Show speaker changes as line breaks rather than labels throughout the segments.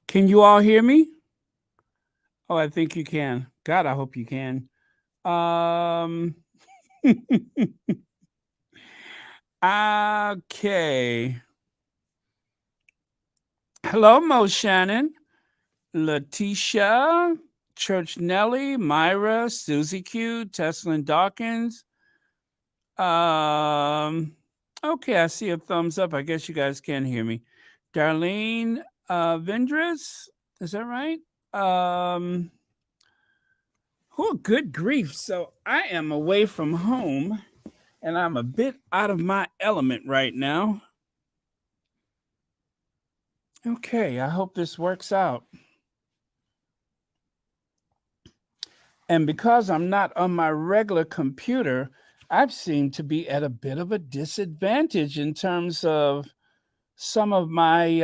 Can you all hear me? Oh, I think you can. God, I hope you can. Um okay. Hello, Mo Shannon, Letitia, Church Nelly, Myra, Susie Q, Teslin Dawkins. Um okay, I see a thumbs up. I guess you guys can hear me. Darlene Vindras, is that right? Um oh, good grief. So I am away from home and I'm a bit out of my element right now. Okay, I hope this works out. And because I'm not on my regular computer, I've seemed to be at a bit of a disadvantage in terms of some of my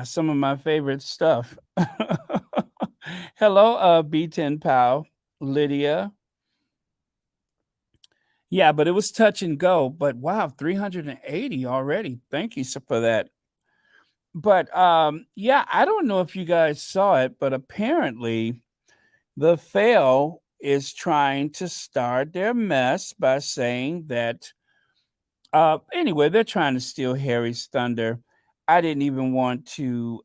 some of my favorite stuff. Hello, B10 pal, Lydia. Yeah, but it was touch and go. But wow, 380 already. Thank you for that. But yeah, I don't know if you guys saw it, but apparently the fail is trying to start their mess by saying that anyway, they're trying to steal Harry's thunder. I didn't even want to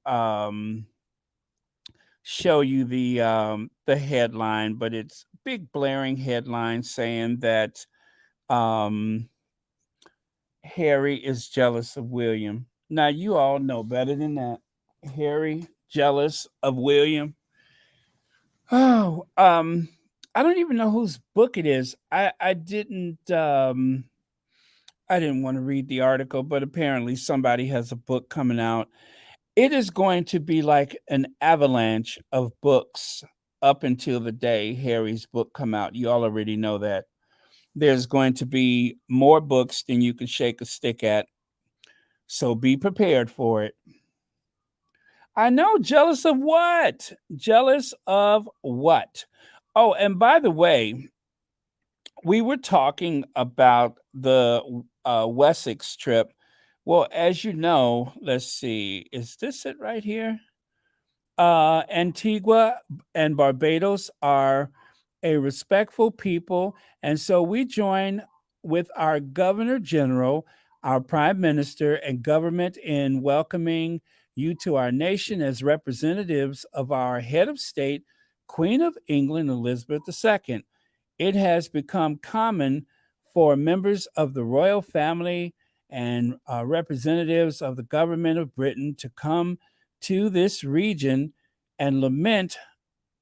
show you the headline, but it's big blaring headline saying that um Harry is jealous of William. Now you all know better than that. Harry jealous of William. Oh, I don't even know whose book it is. I didn't want to read the article, but apparently somebody has a book coming out. It is going to be like an avalanche of books up until the day Harry's book come out. You all already know that. There's going to be more books than you can shake a stick at. So be prepared for it. I know, jealous of what? Jealous of what? Oh, and by the way, we were talking about the Wessex trip. Well, as you know, let's see, is this it right here? Antigua and Barbados are a respectful people, and so we join with our Governor General, our Prime Minister, and government in welcoming you to our nation as representatives of our head of state, Queen of England Elizabeth II. It has become common for members of the royal family and representatives of the government of Britain to come to this region and lament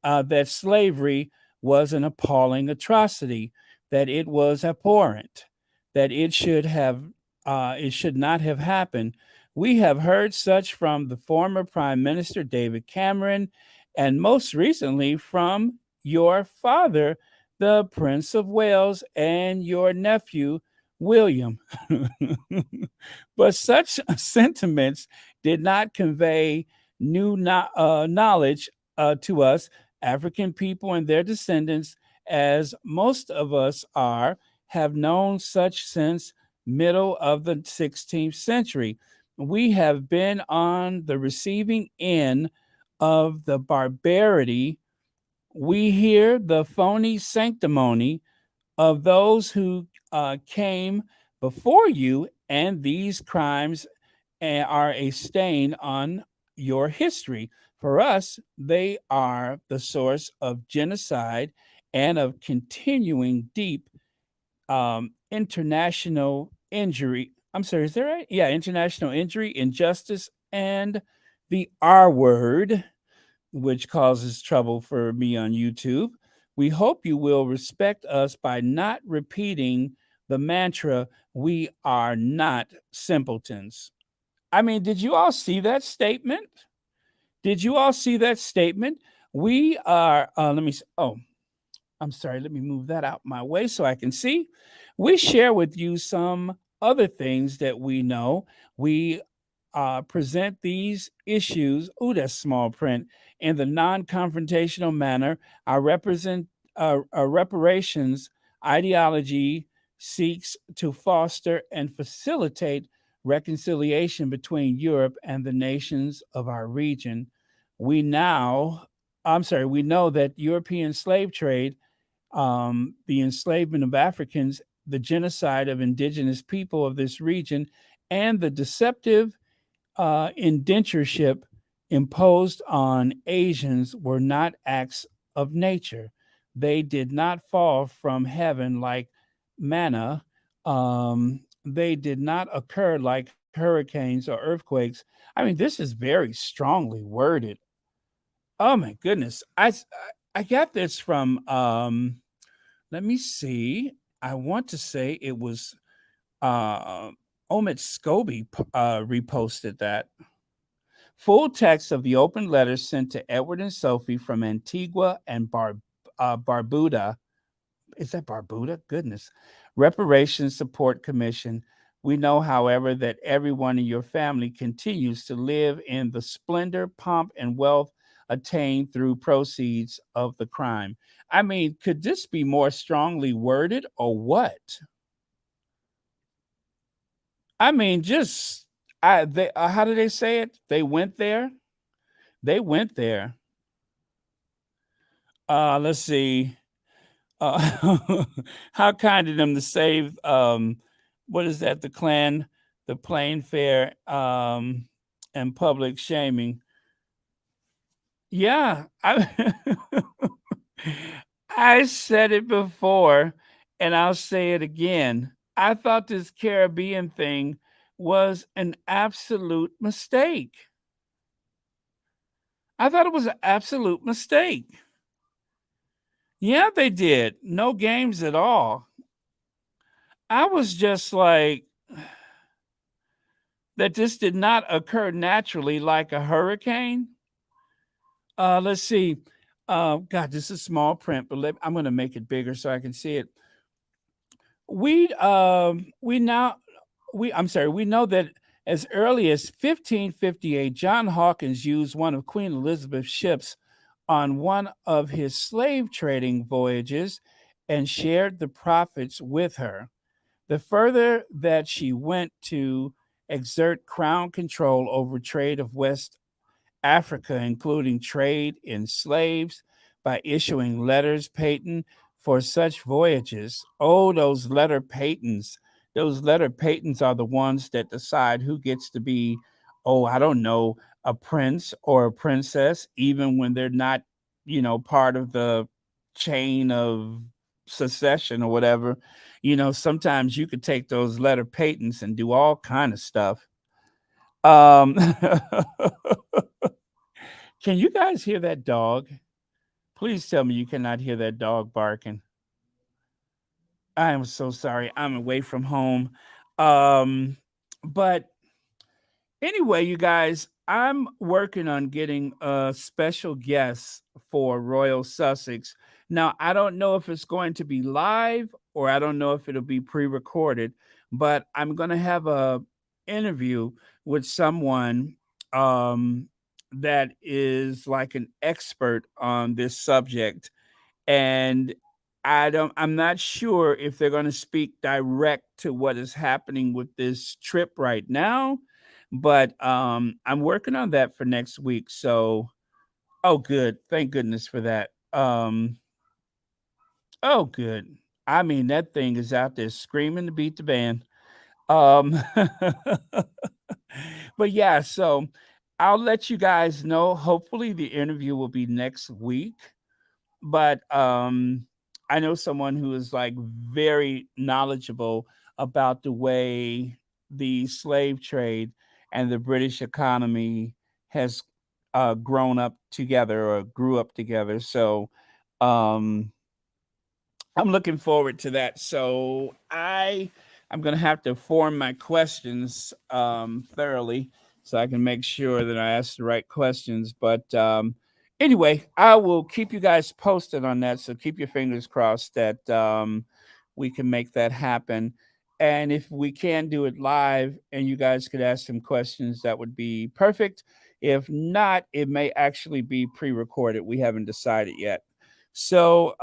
that slavery was an appalling atrocity, that it was abhorrent, that it should not have happened. We have heard such from the former Prime Minister David Cameron, and most recently from your father, the Prince of Wales, and your nephew, William. But such sentiments did not convey knowledge to us, African people and their descendants, as most of us have known such since middle of the 16th century. We have been on the receiving end of the barbarity. We hear the phony sanctimony of those who came before you, and these crimes are a stain on your history. For us, they are the source of genocide and of continuing deep international injury. I'm sorry, is that right? Yeah, international injury, injustice, and the R word, which causes trouble for me on YouTube. We hope you will respect us by not repeating the mantra, we are not simpletons. I mean, did you all see that statement? Did you all see that statement? We are, oh, I'm sorry, let me move that out my way so I can see. We share with you some other things that we know. We present these issues, ooh, that's small print, in the non confrontational manner. Our reparations ideology seeks to foster and facilitate reconciliation between Europe and the nations of our region. We now, we know that European slave trade, the enslavement of Africans, the genocide of indigenous people of this region, and the deceptive indentureship imposed on Asians were not acts of nature. They did not fall from heaven like manna. They did not occur like hurricanes or earthquakes. I mean, this is very strongly worded. Oh my goodness. I got this from let me see. I want to say it was uh Omid Scobie reposted that. Full text of the open letters sent to Edward and Sophie from Antigua and Barbuda. Is that Barbuda? Goodness. Reparations Support Commission. We know, however, that everyone in your family continues to live in the splendor, pomp, and wealth attained through proceeds of the crime. I mean, could this be more strongly worded or what? I mean, just how do they say it? They went there. They went there. Let's see. How kind of them to save what is that? The plane fare and public shaming. Yeah, I said it before, and I'll say it again. I thought this Caribbean thing was an absolute mistake. I thought it was an absolute mistake. Yeah, they did. No games at all. I was just like, that this did not occur naturally like a hurricane. Let's see. God, this is small print, but I'm going to make it bigger so I can see it. We now we know that as early as 1558, John Hawkins used one of Queen Elizabeth's ships on one of his slave trading voyages and shared the profits with her. The further that she went to exert crown control over trade of West Africa, including trade in slaves, by issuing letters patent for such voyages. Oh, those letter patents. Those letter patents are the ones that decide who gets to be, oh, I don't know, a prince or a princess, even when they're not, part of the chain of succession or whatever. Sometimes you could take those letter patents and do all kind of stuff. Um, Can you guys hear that dog? Please tell me you cannot hear that dog barking. I am so sorry. I'm away from home. Um, but anyway, you guys, I'm working on getting a special guest for Royal Sussex. Now, I don't know if it's going to be live or I don't know if it'll be pre-recorded, but I'm going to have a interview with someone that is like an expert on this subject, and I'm not sure if they're going to speak direct to what is happening with this trip right now, but I'm working on that for next week. So, oh good, thank goodness for that. Oh good. I mean, that thing is out there screaming to beat the band. um but yeah, so I'll let you guys know. Hopefully the interview will be next week, but I know someone who is like very knowledgeable about the way the slave trade and the British economy has grown up together or grew up together. So um I'm looking forward to that. So I'm gonna have to form my questions thoroughly so I can make sure that I ask the right questions. But anyway, I will keep you guys posted on that. So keep your fingers crossed that we can make that happen. And if we can do it live and you guys could ask some questions, that would be perfect. If not, it may actually be pre-recorded. We haven't decided yet. So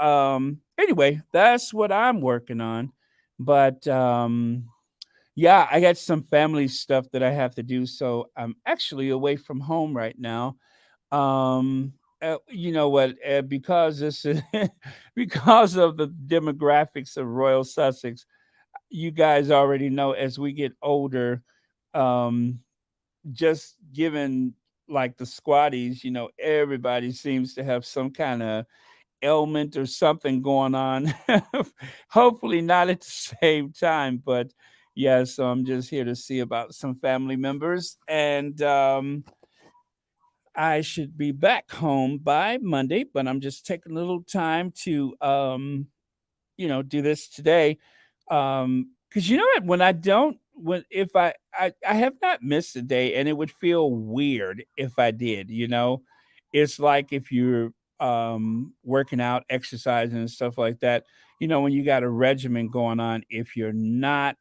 anyway, that's what I'm working on. But Yeah, I got some family stuff that I have to do, so I'm actually away from home right now. Um, you know what? Because this is because of the demographics of Royal Sussex, you guys already know as we get older, um, just given like the squatties, everybody seems to have some kind of ailment or something going on. Hopefully not at the same time, but yeah, so I'm just here to see about some family members, and I should be back home by Monday, but I'm just taking a little time to do this today. Because you know what, when I don't when if I have not missed a day, and it would feel weird if I did, it's like if you're working out, exercising and stuff like that, when you got a regimen going on, if you're not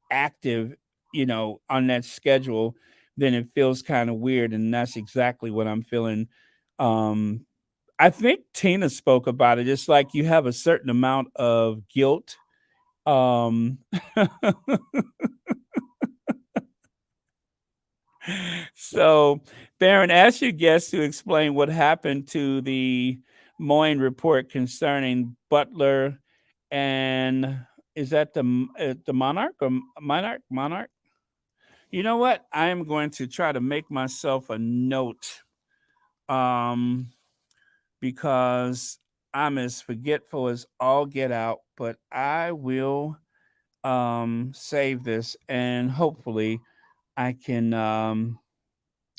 active, on that schedule, then it feels kind of weird. And that's exactly what I'm feeling. Um, I think Tina spoke about it. It's like you have a certain amount of guilt. Um, so, Baron, ask your guests to explain what happened to the Moyne report concerning Butler and is that the monarch or monarch? Monarch? You know what? I am going to try to make myself a note, um, because I'm as forgetful as all get out, but I will save this, and hopefully I can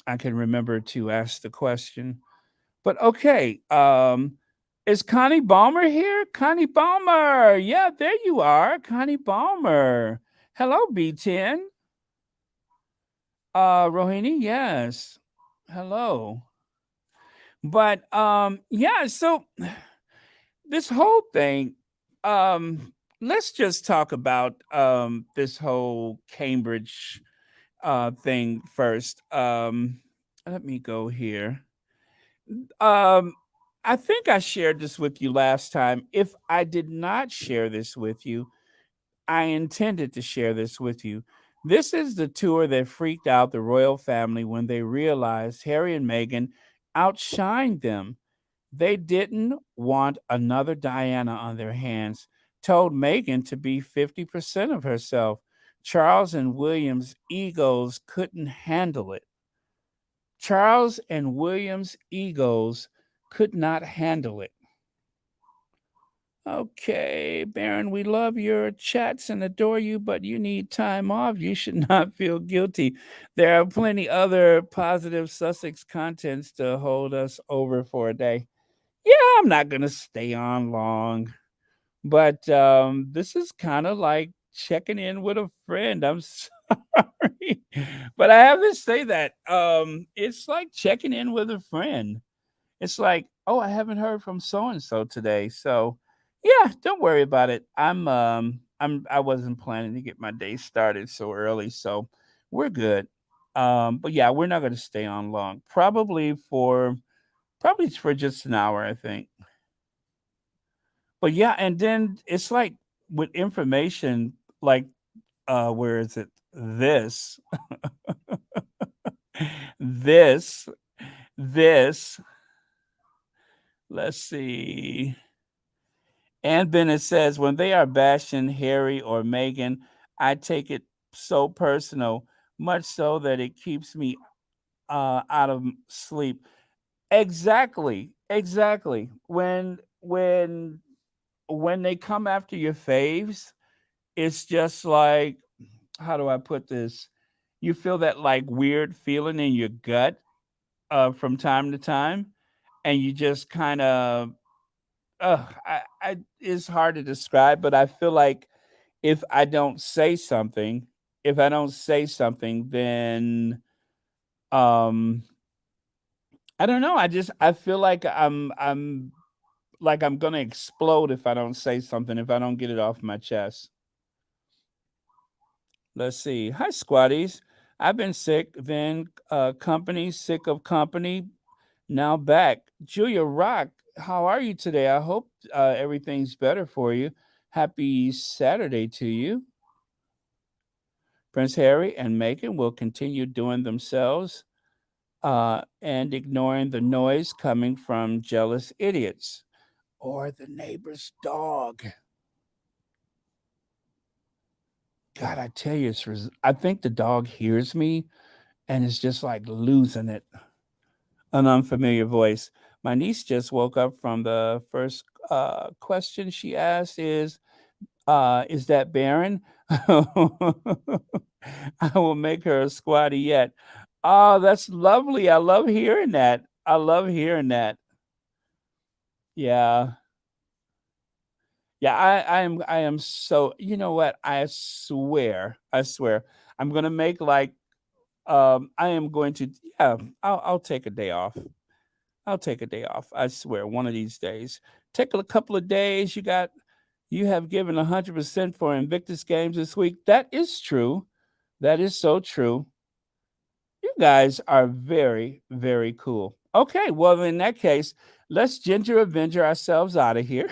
remember to ask the question. But okay, is Connie Balmer here? Connie Balmer. Yeah, there you are. Connie Balmer. Hello, B10. Rohini, yes. Hello. But yeah, so this whole thing, let's just talk about this whole Cambridge thing first. Let me go here. Um I think I shared this with you last time. If I did not share this with you, I intended to share this with you. This is the tour that freaked out the royal family when they realized Harry and Meghan outshined them. They didn't want another Diana on their hands, told Meghan to be 50% of herself. Charles and William's egos couldn't handle it. Charles and William's egos could not handle it. Okay, Baron, we love your chats and adore you, but you need time off. You should not feel guilty. There are plenty other positive Sussex contents to hold us over for a day. Yeah, I'm not gonna stay on long, but this is kind of like checking in with a friend. I'm sorry, but I have to say that it's like checking in with a friend. It's like, oh, I haven't heard from so and so today. So, yeah, don't worry about it. I wasn't planning to get my day started so early, so we're good. But yeah, we're not going to stay on long. Probably for just an hour, I think. But yeah, and then it's like with information like where is it? This this this let's see. Ann Bennett says, when they are bashing Harry or Meghan, I take it so personal, much so that it keeps me out of sleep. Exactly, exactly. When they come after your faves, it's just like, how do I put this? You feel that like weird feeling in your gut from time to time, and you just kind of, it's hard to describe, but I feel like if I don't say something, if I don't say something, then um I don't know. I feel like I'm gonna explode if I don't say something, if I don't get it off my chest. Let's see. Hi, squatties. I've been sick, then company, sick of company, now back. Julia Rock, how are you today? I hope everything's better for you. Happy Saturday to you. Prince Harry and Meghan will continue doing themselves and ignoring the noise coming from jealous idiots or the neighbor's dog. God, I tell you, I think the dog hears me and is just like losing it. An unfamiliar voice. My niece just woke up from the first question she asked is that Baron? I will make her a squatty yet. Oh, that's lovely. I love hearing that. I love hearing that. Yeah. Yeah, I am so you know what? I swear, I'm gonna make like I am going to yeah, I'll take a day off. I'll take a day off. I swear, one of these days. Take a couple of days. You have given 100% for Invictus games this week. That is true. That is so true. You guys are very, very cool. Okay, well, in that case, let's Ginger Avenger ourselves out of here.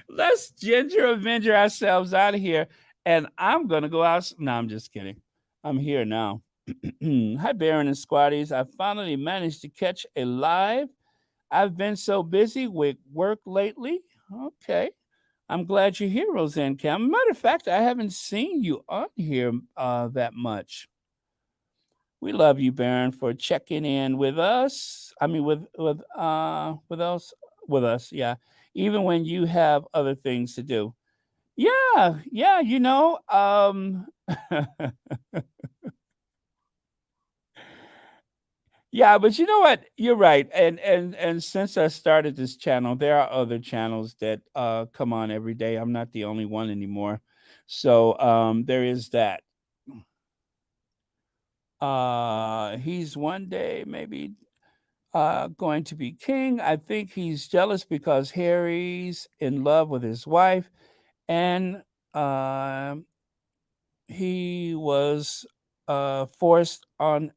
Let's Ginger Avenger ourselves out of here. And I'm going to go out. No, I'm just kidding. I'm here now. Hi, Baron and Squatties. I finally managed to catch a live. I've been so busy with work lately. Okay. I'm glad you're here, Roseanne Cam. Matter of fact, I haven't seen you on here that much. We love you, Baron, for checking in with us. I mean, with us, yeah. Even when you have other things to do. Yeah, yeah. Yeah, but you know what? You're right. And since I started this channel, there are other channels that come on every day. I'm not the only one anymore. So there is that. He's one day maybe going to be king. I think he's jealous because Harry's in love with his wife and uh, he was forced on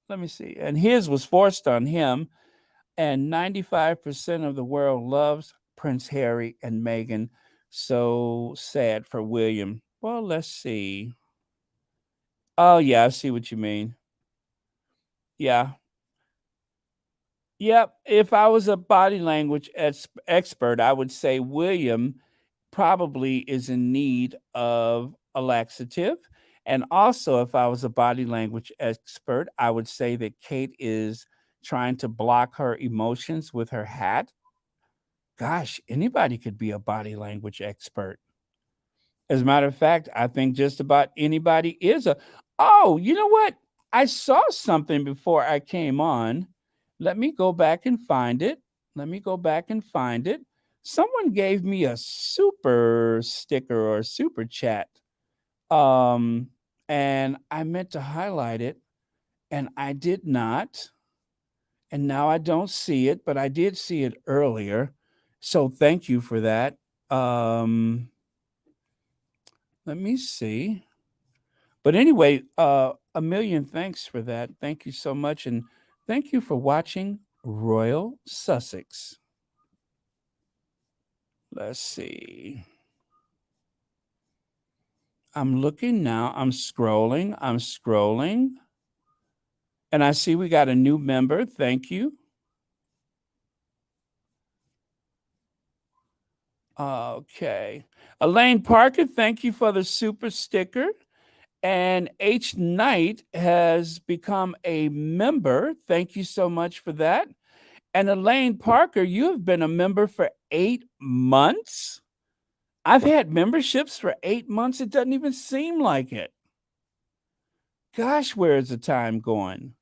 let me see. And his was forced on him and 95% of the world loves Prince Harry and Meghan. So sad for William. Well, let's see. Oh, yeah, I see what you mean. Yeah. Yep. If I was a body language expert, I would say William probably is in need of a laxative. And also, if I was a body language expert, I would say that Kate is trying to block her emotions with her hat. Gosh, anybody could be a body language expert. As a matter of fact, I think just about anybody is a. Oh, you know what? I saw something before I came on. Let me go back and find it. Let me go back and find it. Someone gave me a super sticker or super chat. Um, and I meant to highlight it, and I did not. And now I don't see it, but I did see it earlier. So thank you for that. Let me see. But anyway, a million thanks for that. Thank you so much. And thank you for watching Royal Sussex. Let's see. I'm looking now. I'm scrolling. I'm scrolling. And I see we got a new member. Thank you. Okay. Elaine Parker, thank you for the super sticker. And H Knight has become a member. Thank you so much for that. And Elaine Parker, you have been a member for 8 months. I've had memberships for 8 months. It doesn't even seem like it. Gosh, where is the time going?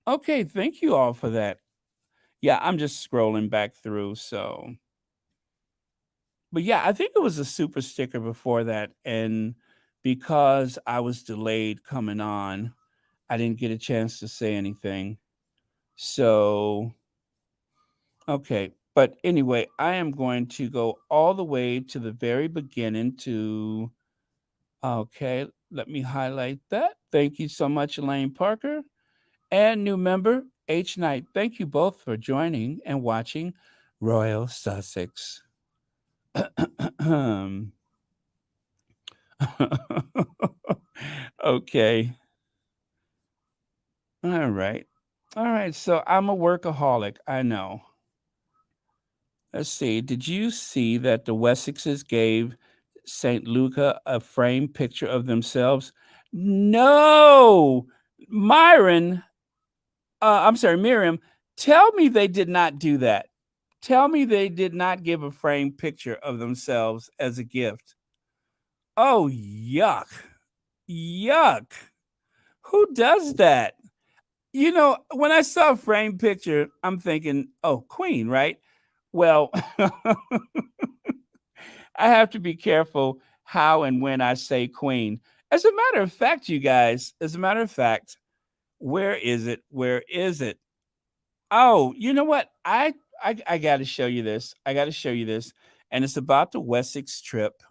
Okay, thank you all for that. Yeah, I'm just scrolling back through. But yeah, I think it was a super sticker before that. And because I was delayed coming on, I didn't get a chance to say anything. So, okay. But anyway, I am going to go all the way to the very beginning to, okay, let me highlight that. Thank you so much, Elaine Parker. And new member, H. Knight. Thank you both for joining and watching Royal Sussex. Okay. All right. All right. So I'm a workaholic. I know. Let's see. Did you see that the Wessexes gave St. Luca a framed picture of themselves? No, Myron. I'm sorry, Miriam. Tell me they did not do that. Tell me they did not give a framed picture of themselves as a gift. Oh, yuck. Yuck. Who does that? You know, when I saw a framed picture, I'm thinking, oh, Queen, right? Well, I have to be careful how and when I say Queen. As a matter of fact, you guys, as a matter of fact, where is it? Where is it? Oh, you know what? I got to show you this. I got to show you this, and it's about the Wessex trip.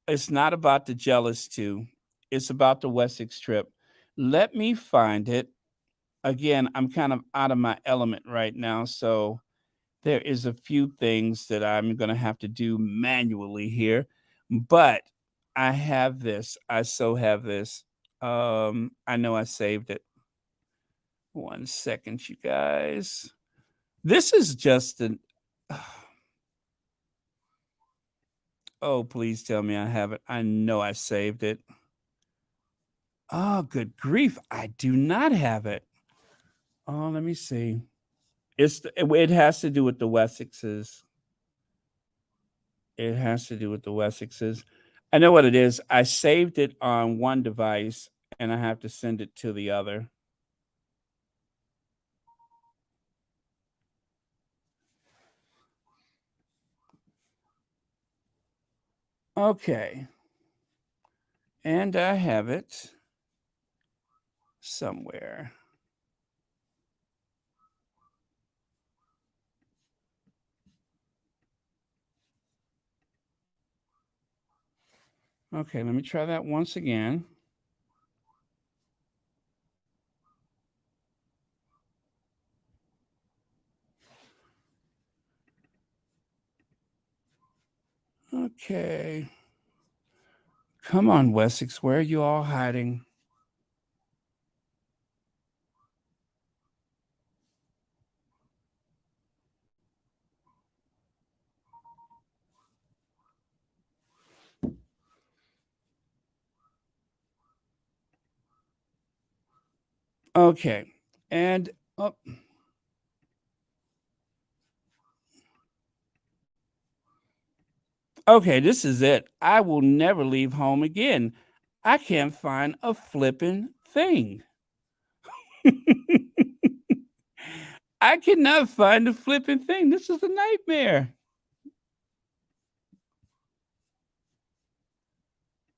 It's not about the jealous two. It's about the Wessex trip. Let me find it. Again, I'm kind of out of my element right now, so there is a few things that I'm going to have to do manually here, but I have this. I so have this. I know I saved it. 1 second, you guys. This is just an. Oh, please tell me I have it. I know I saved it. Oh, good grief. I do not have it. Oh, let me see. It has to do with the Wessexes. It has to do with the Wessexes. I know what it is. I saved it on one device and I have to send it to the other. Okay. And I have it somewhere. Okay, let me try that once again. Okay. Come on, Wessex. Where are you all hiding? Okay. And oh, okay, this is it. I will never leave home again. I can't find a flippin' thing. I cannot find a flipping thing. This is a nightmare.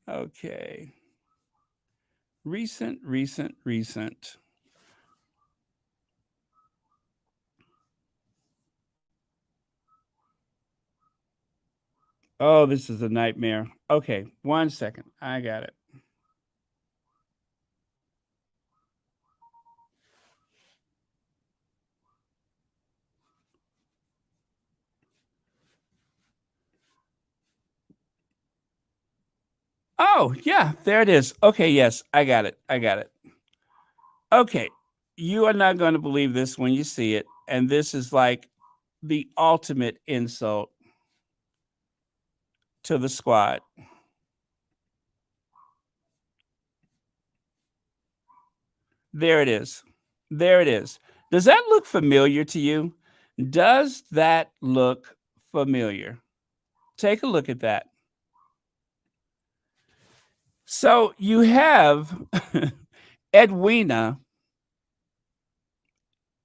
Okay. Recent. Oh, this is a nightmare. Okay, 1 second. I got it. Oh, yeah, there it is. Okay, yes, I got it. I got it. Okay, you are not going to believe this when you see it. And this is like the ultimate insult to the squad. There it is. There it is. Does that look familiar to you? Does that look familiar? Take a look at that. So you have Edwina,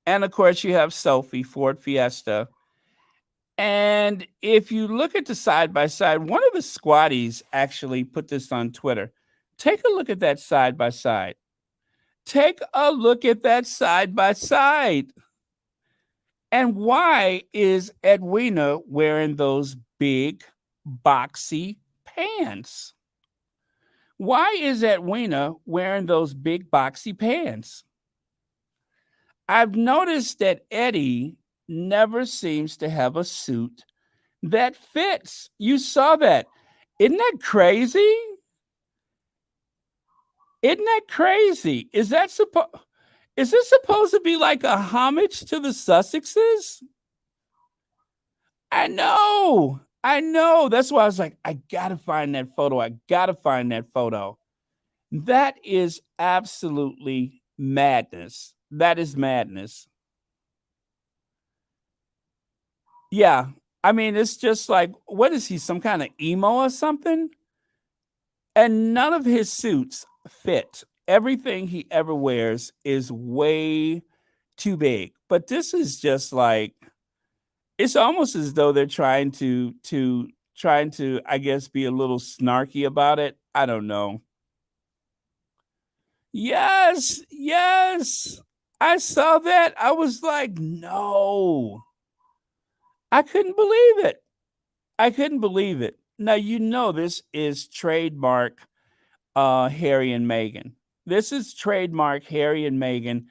and of course you have Sophie, Ford Fiesta. And if you look at the side by side, one of the squatties actually put this on Twitter. Take a look at that side by side. Take a look at that side by side. And why is Edwina wearing those big, boxy pants? Why is Edwina wearing those big, boxy pants? I've noticed that Eddie never seems to have a suit that fits. You saw that. Isn't that crazy? Isn't that crazy? Is this supposed to be like a homage to the Sussexes? I know. I know. That's why I was like, I gotta find that photo. I gotta find that photo. That is absolutely madness. That is madness. Yeah. I mean, it's just like, what is he, some kind of emo or something? And none of his suits fit. Everything he ever wears is way too big. But this is just like, it's almost as though they're trying to I guess be a little snarky about it. I don't know. Yes, yes. I saw that. I was like, "No." I couldn't believe it. I couldn't believe it. Now, this is trademark Harry and Meghan. This is trademark Harry and Meghan,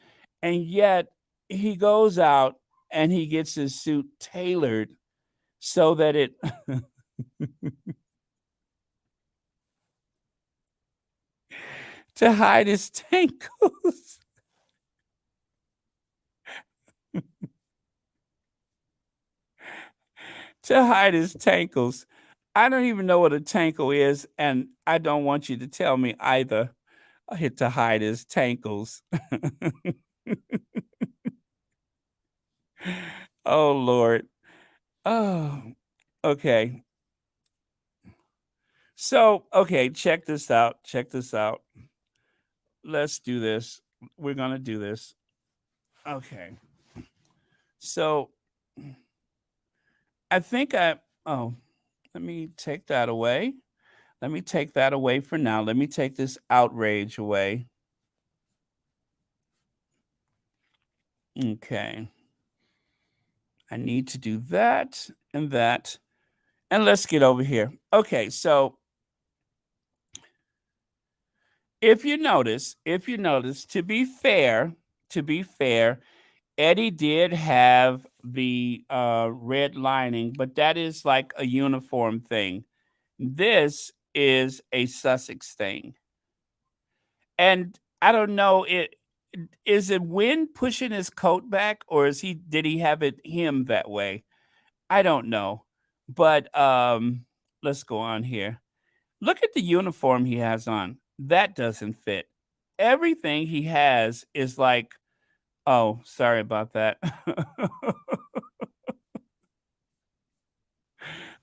and yet he goes out and he gets his suit tailored so that it to hide his tankles. To hide his tankles. I don't even know what a tankle is, and I don't want you to tell me either. Hit to hide his tankles. Oh Lord. Oh, okay. So, okay, check this out. Check this out. Let's do this. We're gonna do this. Okay. So I think oh, let me take that away. Let me take that away for now. Let me take this outrage away. Okay. I need to do that and that. And let's get over here. Okay, so if you notice, to be fair, Eddie did have the red lining, but that is like a uniform thing. This is a Sussex thing. And I don't know, is it wind pushing his coat back, or did he have it him that way? I don't know. But let's go on here. Look at the uniform he has on. That doesn't fit. Everything he has is like, oh, sorry about that.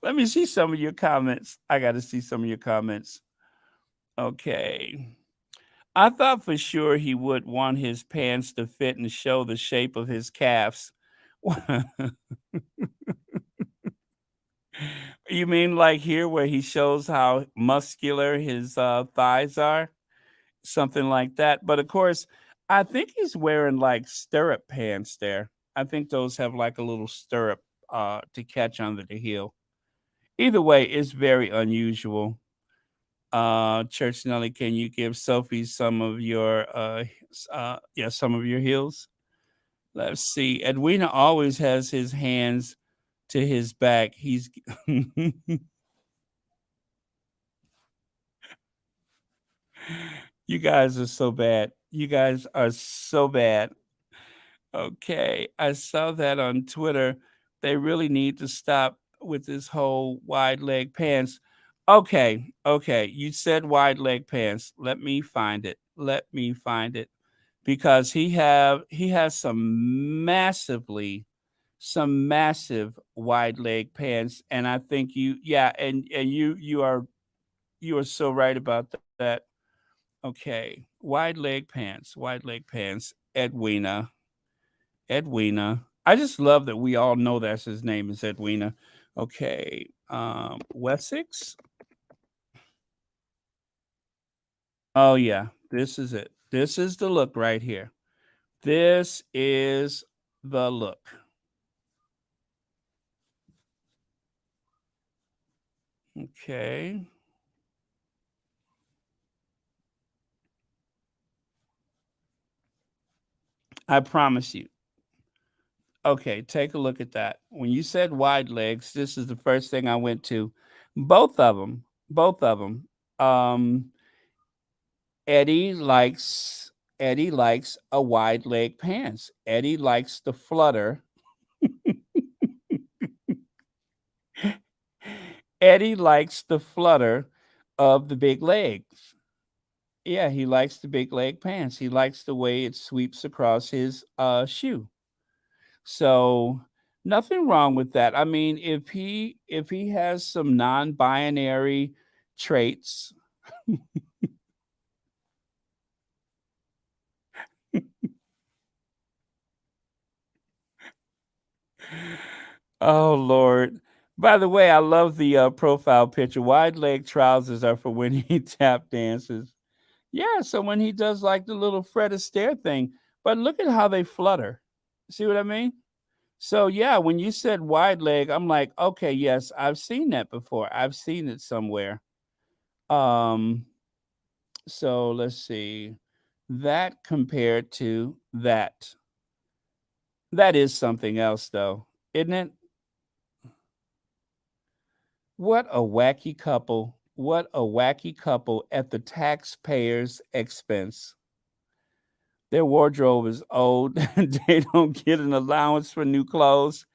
Let me see some of your comments. I got to see some of your comments. Okay. I thought for sure he would want his pants to fit and show the shape of his calves. You mean like here where he shows how muscular his thighs are? Something like that. But of course, I think he's wearing like stirrup pants there. I think those have like a little stirrup to catch under the heel. Either way, it's very unusual. Church Nelly, can you give Sophie some of your some of your heels? Let's see. Edwina always has his hands to his back. He's You guys are so bad. You guys are so bad. Okay, I saw that on Twitter. They really need to stop with this whole wide leg pants. Okay, okay. You said wide leg pants. Let me find it. Let me find it because he has some massive wide leg pants, and I think and you are so right about that. Okay, wide leg pants. Edwina. I just love that we all know that's his name is Edwina. Okay. Wessex. Oh yeah, this is it. This is the look right here. This is the look. Okay. I promise you. Okay, take a look at that. When you said wide legs, this is the first thing I went to. Both of them. Both of them. Um Eddie likes Eddie likes a wide leg pants. Eddie likes the flutter. Eddie likes the flutter of the big legs. Yeah, he likes the big leg pants. He likes the way it sweeps across his shoe. So nothing wrong with that. I mean, if he has some non-binary traits. Oh Lord. By the way, I love the profile picture. Wide leg trousers are for when he tap dances. Yeah, so when he does like the little Fred Astaire thing, but look at how they flutter. See what I mean? So yeah, when you said wide leg, I'm like, okay, yes, I've seen that before. I've seen it somewhere. Um, so let's see. That compared to that. That is something else though, isn't it? What a wacky couple. What a wacky couple at the taxpayers' expense. Their wardrobe is old. They don't get an allowance for new clothes.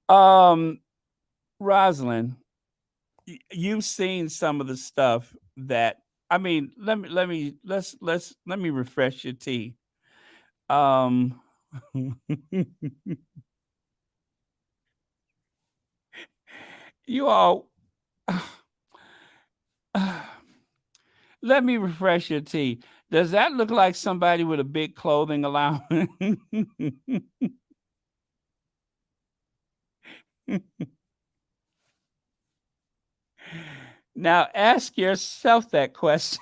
Um, Rosalind, you've seen some of the stuff that I mean, let me refresh your tea. Um you all let me refresh your tea. Does that look like somebody with a big clothing allowance? Now ask yourself that question.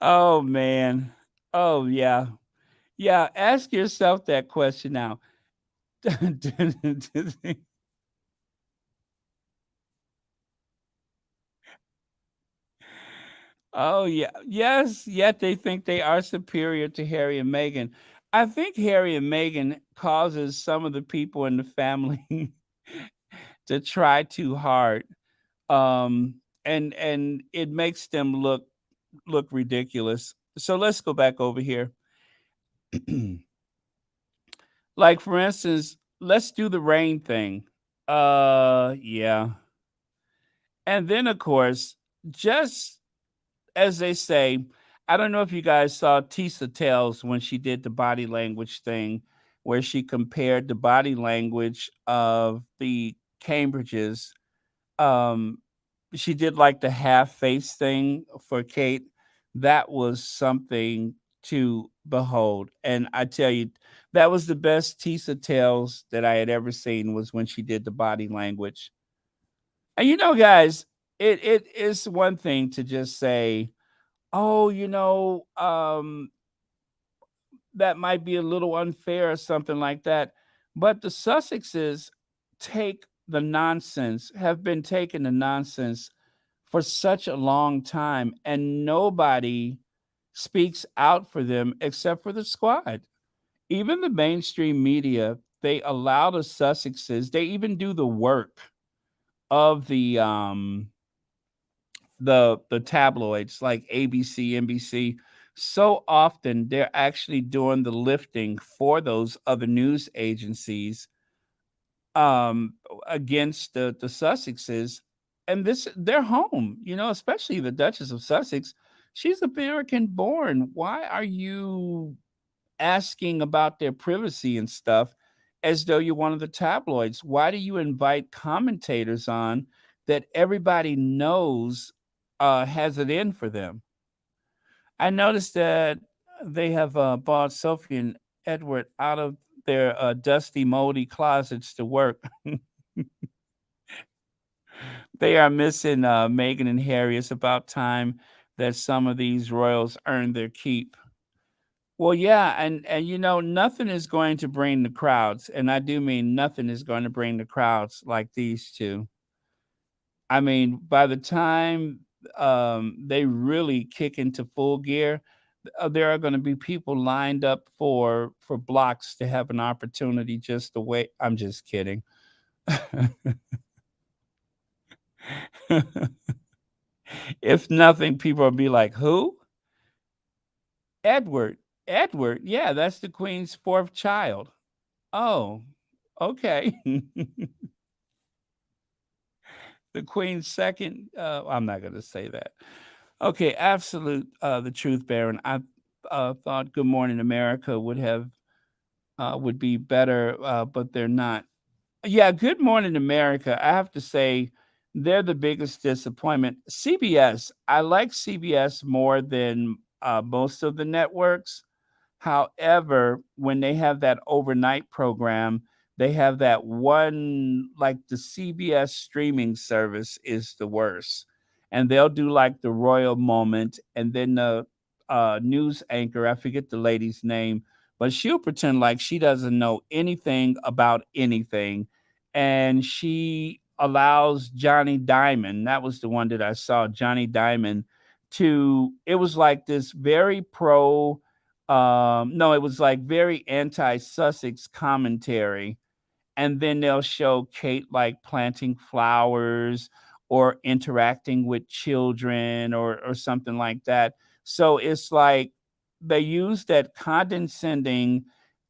Oh man. Oh yeah. Yeah, ask yourself that question now. Oh yeah. Yes, yet they think they are superior to Harry and Meghan. I think Harry and Meghan causes some of the people in the family to try too hard. And it makes them look ridiculous. So let's go back over here. Like for instance, let's do the rain thing. Yeah. And then of course, just as they say, I don't know if you guys saw Tisa Tells when she did the body language thing, where she compared the body language of the Cambridges. Um, she did like the half face thing for Kate. That was something to behold. And I tell you, that was the best Tisa Tells that I had ever seen was when she did the body language. And guys, it is one thing to just say, oh, that might be a little unfair or something like that. But the Sussexes have been taking the nonsense for such a long time, and nobody speaks out for them except for the squad. Even the mainstream media, they allow the Sussexes, they even do the work of the tabloids like ABC, NBC. So often they're actually doing the lifting for those other news agencies against the Sussexes. And this they're home, especially the Duchess of Sussex. She's American born. Why are you asking about their privacy and stuff as though you're one of the tabloids? Why do you invite commentators on that everybody knows has it in for them? I noticed that they have bought Sophie and Edward out of their dusty, moldy closets to work. They are missing Meghan and Harry. It's about time that some of these royals earn their keep. Well, yeah, and nothing is going to bring the crowds, and I do mean nothing is going to bring the crowds like these two. I mean, by the time they really kick into full gear, there are going to be people lined up for blocks to have an opportunity just to wait. I'm just kidding. If nothing, people will be like, "Who?" Edward. Edward. Yeah, that's the Queen's fourth child. Oh, okay. The Queen's second. I'm not going to say that. Okay, absolute. The truth, Baron. I thought Good Morning America would be better, but they're not. Yeah, Good Morning America. I have to say, they're the biggest disappointment. CBS. I like CBS more than most of the networks. However, when they have that overnight program, they have that one, like the CBS streaming service is the worst. And they'll do like the royal moment, and then the news anchor, I forget the lady's name, but she'll pretend like she doesn't know anything about anything. And she allows Johnny Diamond, that was the one that I saw, Johnny Diamond, it was like this very pro no, it was like very anti Sussex commentary, and then they'll show Kate like planting flowers or interacting with children or something like that. So it's like they use that condescending,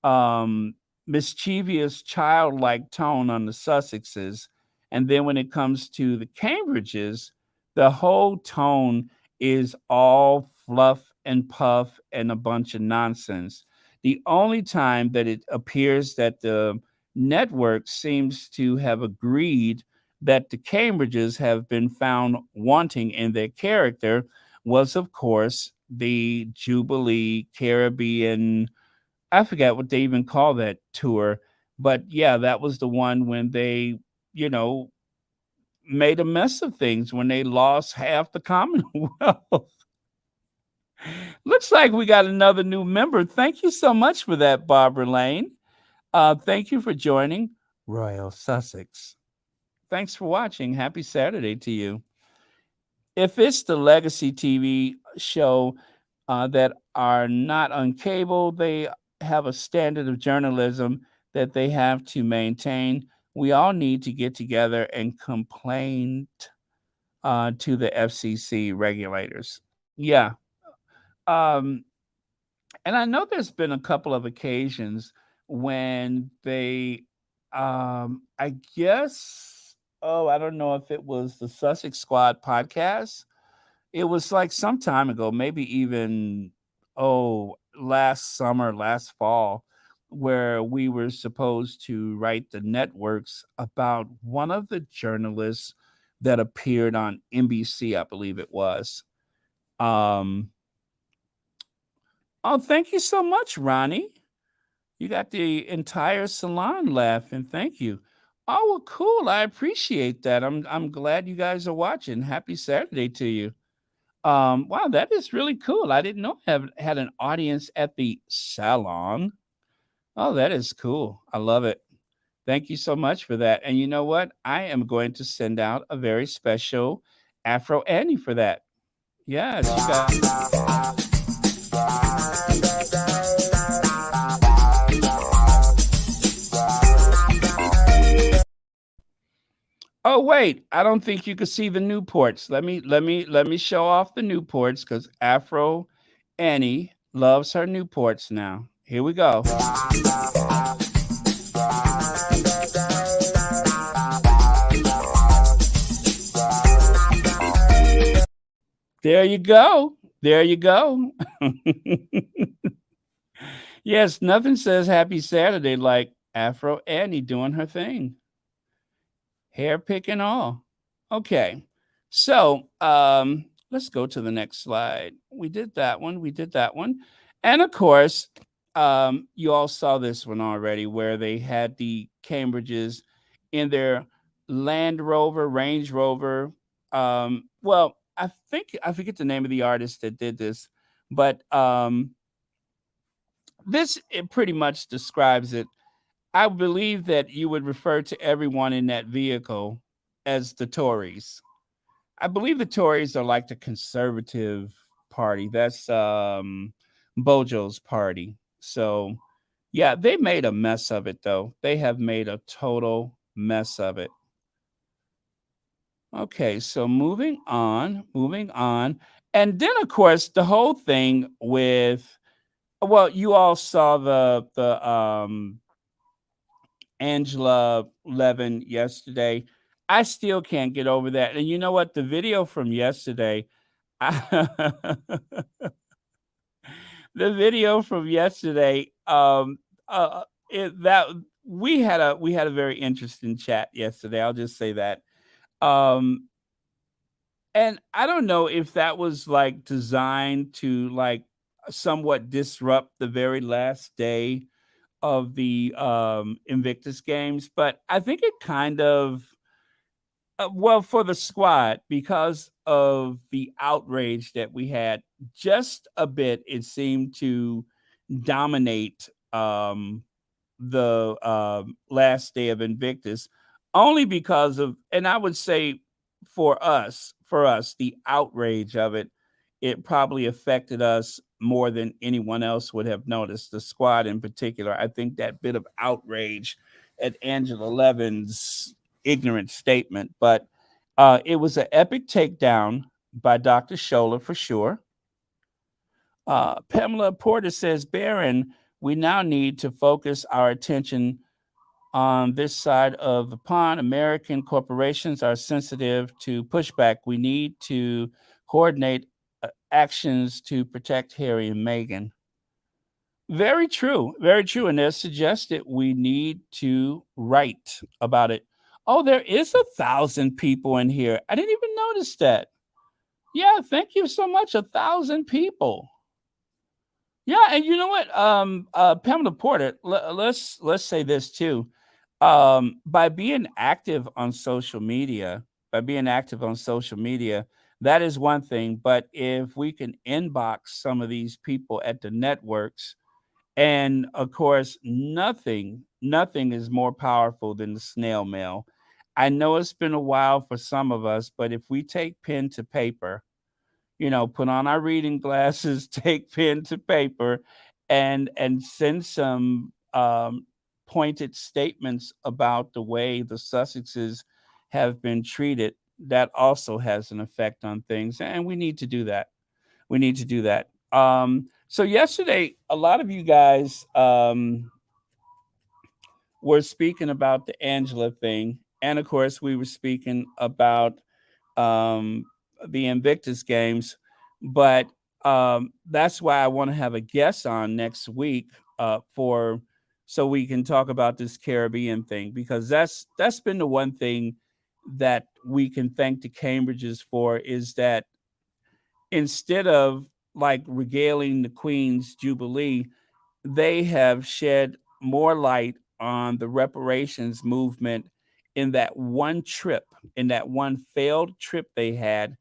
um, mischievous, childlike tone on the Sussexes, and then when it comes to the Cambridges, the whole tone is all fluff and puff and a bunch of nonsense. The only time that it appears that the network seems to have agreed that the Cambridges have been found wanting in their character was, of course, the Jubilee Caribbean. I forget what they even call that tour, but yeah, that was the one when they, you know, made a mess of things when they lost half the Commonwealth. Looks like we got another new member. Thank you so much for that, Barbara Lane. Thank you for joining Royal Sussex. Thanks for watching. Happy Saturday to you. If it's the legacy TV show that are not on cable, they have a standard of journalism that they have to maintain. We all need to get together and complain to the FCC regulators. Yeah. Um, and I know there's been a couple of occasions when they, I guess, oh, I don't know if it was the Sussex Squad podcast. It was like some time ago, maybe even, oh, last summer, last fall, where we were supposed to write the networks about one of the journalists that appeared on NBC, I believe it was. Um, oh, thank you so much, Ronnie. You got the entire salon laughing. Thank you. Oh, well, cool. I appreciate that. I'm glad you guys are watching. Happy Saturday to you. Wow, that is really cool. I didn't know I have had an audience at the salon. Oh, that is cool. I love it. Thank you so much for that. And you know what? I am going to send out a very special Afro Annie for that. Yes, you got. Oh wait, I don't think you could see the Newports. Let me show off the Newports because Afro Annie loves her Newports now. Here we go. There you go. There you go. Yes, nothing says happy Saturday like Afro Annie doing her thing. Hair pick and all. Okay. So let's go to the next slide. We did that one. We did that one. And of course, you all saw this one already where they had the Cambridges in their Land Rover, Range Rover. Well, I think I forget the name of the artist that did this, but this it pretty much describes it. I believe that you would refer to everyone in that vehicle as the Tories. I believe the Tories are like the conservative party. That's Bojo's party. So, yeah, they made a mess of it though. They have made a total mess of it. Okay, so moving on. And then of course the whole thing with, well, you all saw the Angela Levin yesterday. I still can't get over that. And you know what? The video from yesterday, I, the video from yesterday, that we had a very interesting chat yesterday. I'll just say that. Um, and I don't know if that was like designed to like somewhat disrupt the very last day of the Invictus games, but I think it kind of, well, for the squad, because of the outrage that we had, just a bit, it seemed to dominate the last day of Invictus, only because of, and I would say for us, the outrage of it, it probably affected us more than anyone else would have noticed. The squad in particular, I think that bit of outrage at Angela Levin's ignorant statement, but it was an epic takedown by Dr. Scholler for sure. Pamela Porter says, Baron, we now need to focus our attention on this side of the pond. American corporations are sensitive to pushback. We need to coordinate actions to protect Harry and Meghan. Very true. Very true. And as suggested, we need to write about it. Oh, there is 1,000 people in here. I didn't even notice that. Yeah, thank you so much. 1,000 people. Yeah, and you know what? Pamela Porter, let's say this too. By being active on social media, that is one thing. But if we can inbox some of these people at the networks, and of course, nothing is more powerful than the snail mail. I know it's been a while for some of us, but if we take pen to paper, put on our reading glasses, take pen to paper, and send some pointed statements about the way the Sussexes have been treated. That also has an effect on things, and we need to do that. We need to do that. So yesterday, a lot of you guys were speaking about the Angela thing, and of course, we were speaking about um, the Invictus games. But that's why I want to have a guest on next week for so we can talk about this Caribbean thing, because that's been the one thing that we can thank the Cambridges for, is that instead of like regaling the Queen's Jubilee, they have shed more light on the reparations movement in that one trip, in that one failed trip they had,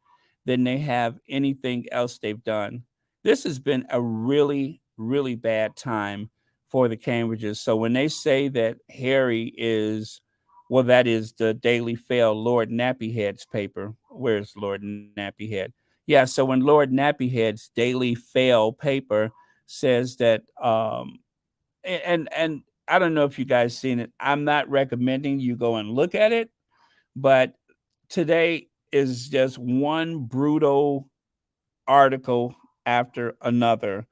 than they have anything else they've done. This has been a really, really bad time for the Cambridges. So when they say that Harry is, well, that is the Daily Fail, Lord Nappyhead's paper. Where's Lord Nappyhead? Yeah, so when Lord Nappyhead's Daily Fail paper says that and I don't know if you guys seen it. I'm not recommending you go and look at it, but today is just one brutal article after another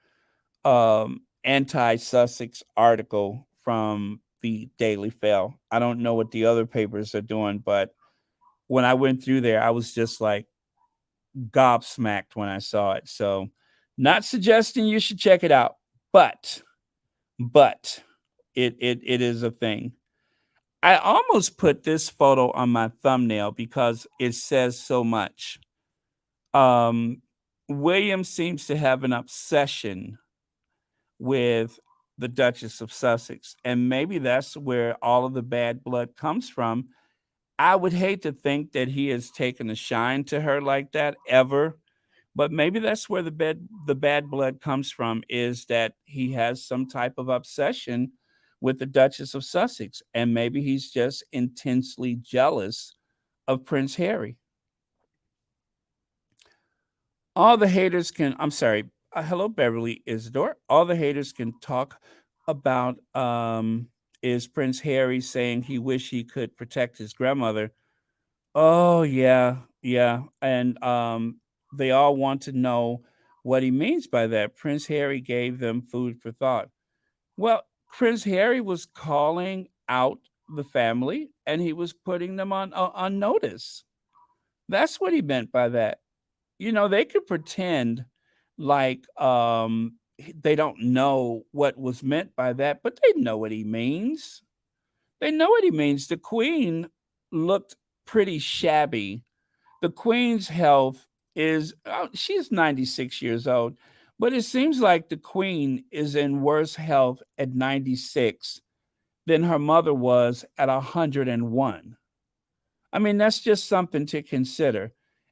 anti-Sussex article from the Daily Fail. I don't know what the other papers are doing, but when I went through there, I was just like gobsmacked when I saw it. So, not suggesting you should check it out, but but it is a thing. I almost put this photo on my thumbnail because it says so much. Um, William seems to have an obsession with the Duchess of Sussex, and maybe that's where all of the bad blood comes from. I would hate to think that he has taken a shine to her like that ever, but maybe that's where the bad blood comes from, is that he has some type of obsession with the Duchess of Sussex, and maybe he's just intensely jealous of Prince Harry. All the haters can, I'm sorry, hello, Beverly Isidore. All the haters can talk about is Prince Harry saying he wish he could protect his grandmother. Oh yeah, yeah, and they all want to know what he means by that. Prince Harry gave them food for thought. Well, Prince Harry was calling out the family, and he was putting them on notice. That's what he meant by that. They could pretend like they don't know what was meant by that, but they know what he means. They know what he means. The Queen looked pretty shabby. The Queen's health is, she's 96 years old, but it seems like the Queen is in worse health at 96 than her mother was at 101. I mean, that's just something to consider.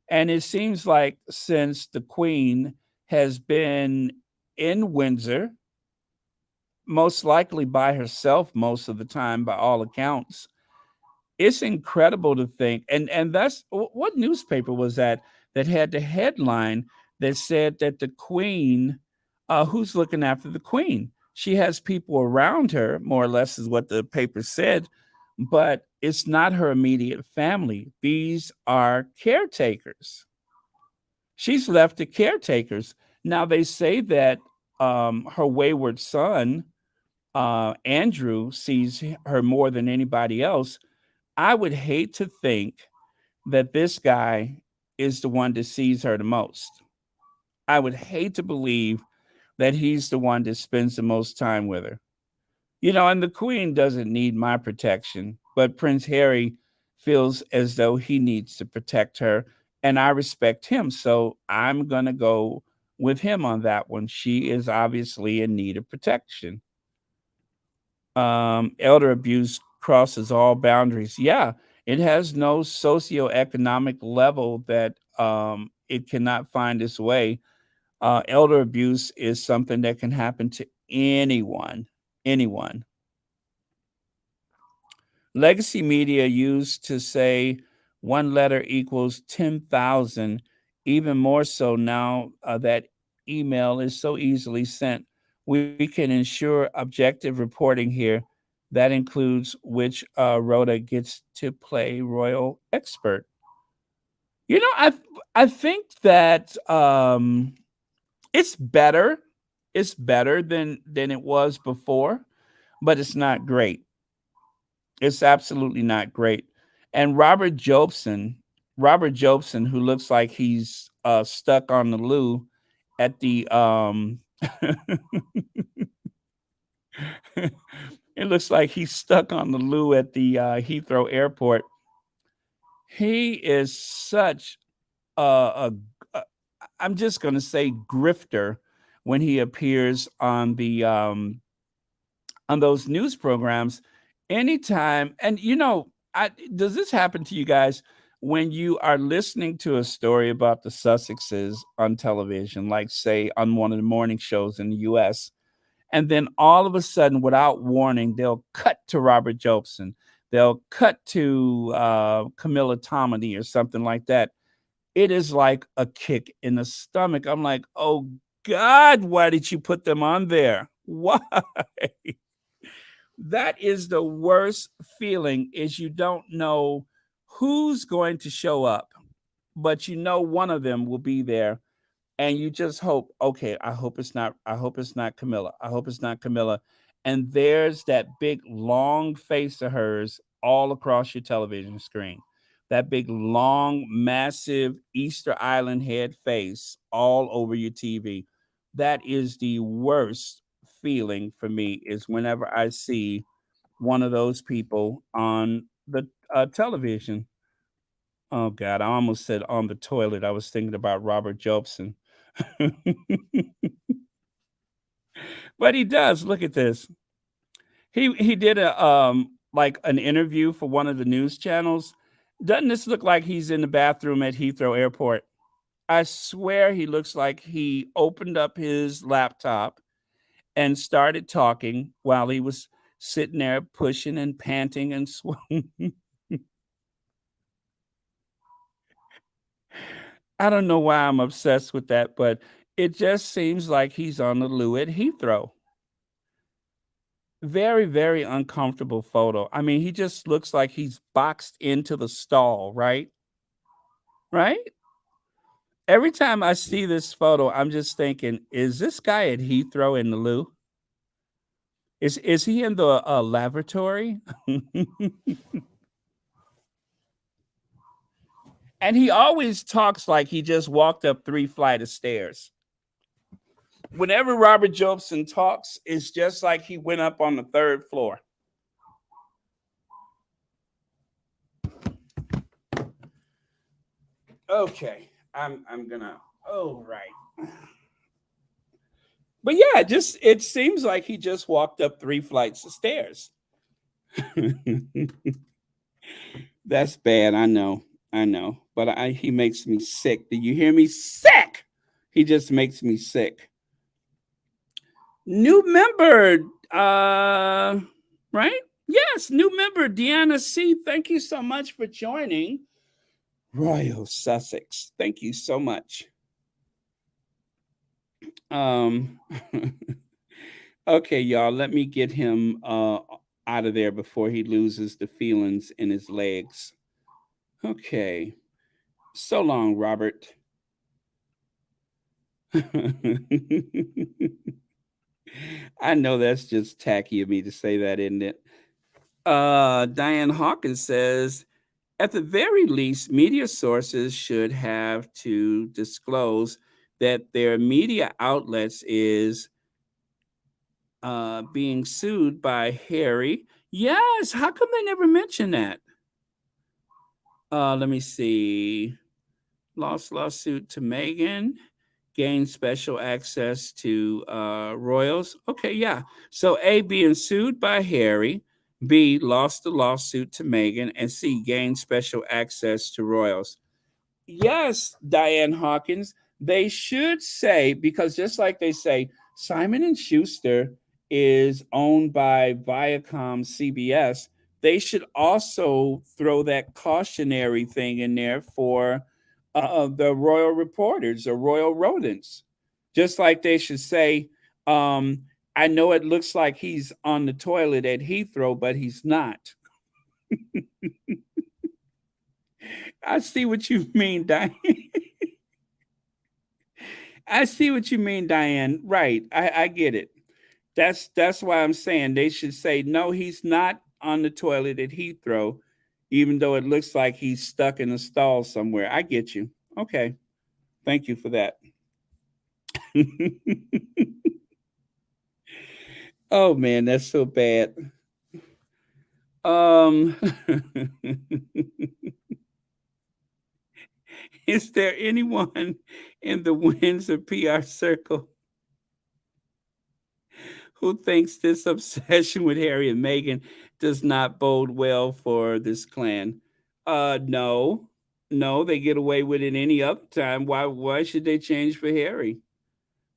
And it seems like since the Queen has been in Windsor, most likely by herself most of the time, by all accounts, it's incredible to think. And that's what newspaper was that had the headline that said that the Queen, who's looking after the Queen? She has people around her, more or less, is what the paper said, but it's not her immediate family. These are caretakers. She's left to caretakers. Now they say that her wayward son, Andrew, sees her more than anybody else. I would hate to think that this guy is the one that sees her the most. I would hate to believe that he's the one that spends the most time with her. And the Queen doesn't need my protection, but Prince Harry feels as though he needs to protect her, and I respect him. So I'm going to go with him on that one. She is obviously in need of protection. Elder abuse crosses all boundaries. Yeah, it has no socioeconomic level that it cannot find its way. Elder abuse is something that can happen to anyone. Anyone. Legacy media used to say one letter equals 10,000, even more so now that email is so easily sent. We can ensure objective reporting here. That includes which Rhoda gets to play royal expert. I think that it's better. It's better than it was before, but it's not great. It's absolutely not great. And Robert Jobson, who looks like he's stuck on the loo at the it looks like he's stuck on the loo at the Heathrow Airport. He is such a I'm just going to say grifter when he appears on those news programs anytime. And does this happen to you guys when you are listening to a story about the Sussexes on television, like say on one of the morning shows in the US, and then all of a sudden, without warning, they'll cut to Robert Jobson, they'll cut to Camilla Tominey or something like that. It is like a kick in the stomach. I'm like, oh God, why did you put them on there? Why? That is the worst feeling, is you don't know who's going to show up, but one of them will be there, and you just hope, okay, I hope it's not Camilla. I hope it's not Camilla. And there's that big long face of hers all across your television screen. That big long massive Easter Island head face all over your TV. That is the worst feeling for me, is whenever I see one of those people on the television. Oh God, I almost said on the toilet. I was thinking about Robert Jobson. But he does. Look at this. He did a like an interview for one of the news channels. Doesn't this look like he's in the bathroom at Heathrow Airport? I swear he looks like he opened up his laptop and started talking while he was sitting there pushing and panting and I don't know why I'm obsessed with that, but it just seems like he's on the loo at Heathrow. Very, very uncomfortable photo. I mean, he just looks like he's boxed into the stall, right? Right? Every time I see this photo, I'm just thinking, is this guy at Heathrow in the loo? Is he in the lavatory? And he always talks like he just walked up 3 flight of stairs. Whenever Robert Jobson talks, it's just like he went up on the 3rd floor. Okay, I'm gonna. Oh right. But yeah, just it seems like he just walked up 3 flights of stairs. That's bad. I know. I know. But he makes me sick. Do you hear me? Sick. He just makes me sick. New member, right? Yes, new member, Deanna C. Thank you so much for joining Royal Sussex. Thank you so much. Um, okay, y'all, let me get him out of there before he loses the feelings in his legs. Okay. So long, Robert. I know that's just tacky of me to say that, isn't it? Diane Hawkins says, at the very least, media sources should have to disclose that their media outlets is being sued by Harry. Yes, how come they never mention that? Let me see. Lost lawsuit to Meghan, gained special access to royals. Okay, yeah. So A, being sued by Harry, B, lost the lawsuit to Meghan, and C, gained special access to royals. Yes, Diane Hawkins, they should say, because just like they say, Simon and Schuster is owned by Viacom CBS, they should also throw that cautionary thing in there for the royal reporters or royal rodents. Just like they should say, I know it looks like he's on the toilet at Heathrow, but he's not. I see what you mean, Diane. I see what you mean, Diane. Right. I get it. That's why I'm saying they should say no, he's not on the toilet at Heathrow, even though it looks like he's stuck in a stall somewhere. I get you. Okay. Thank you for that. Oh man, that's so bad. Um is there anyone in the Windsor PR circle who thinks this obsession with Harry and Meghan does not bode well for this clan? No. No, they get away with it any other time. Why should they change for Harry?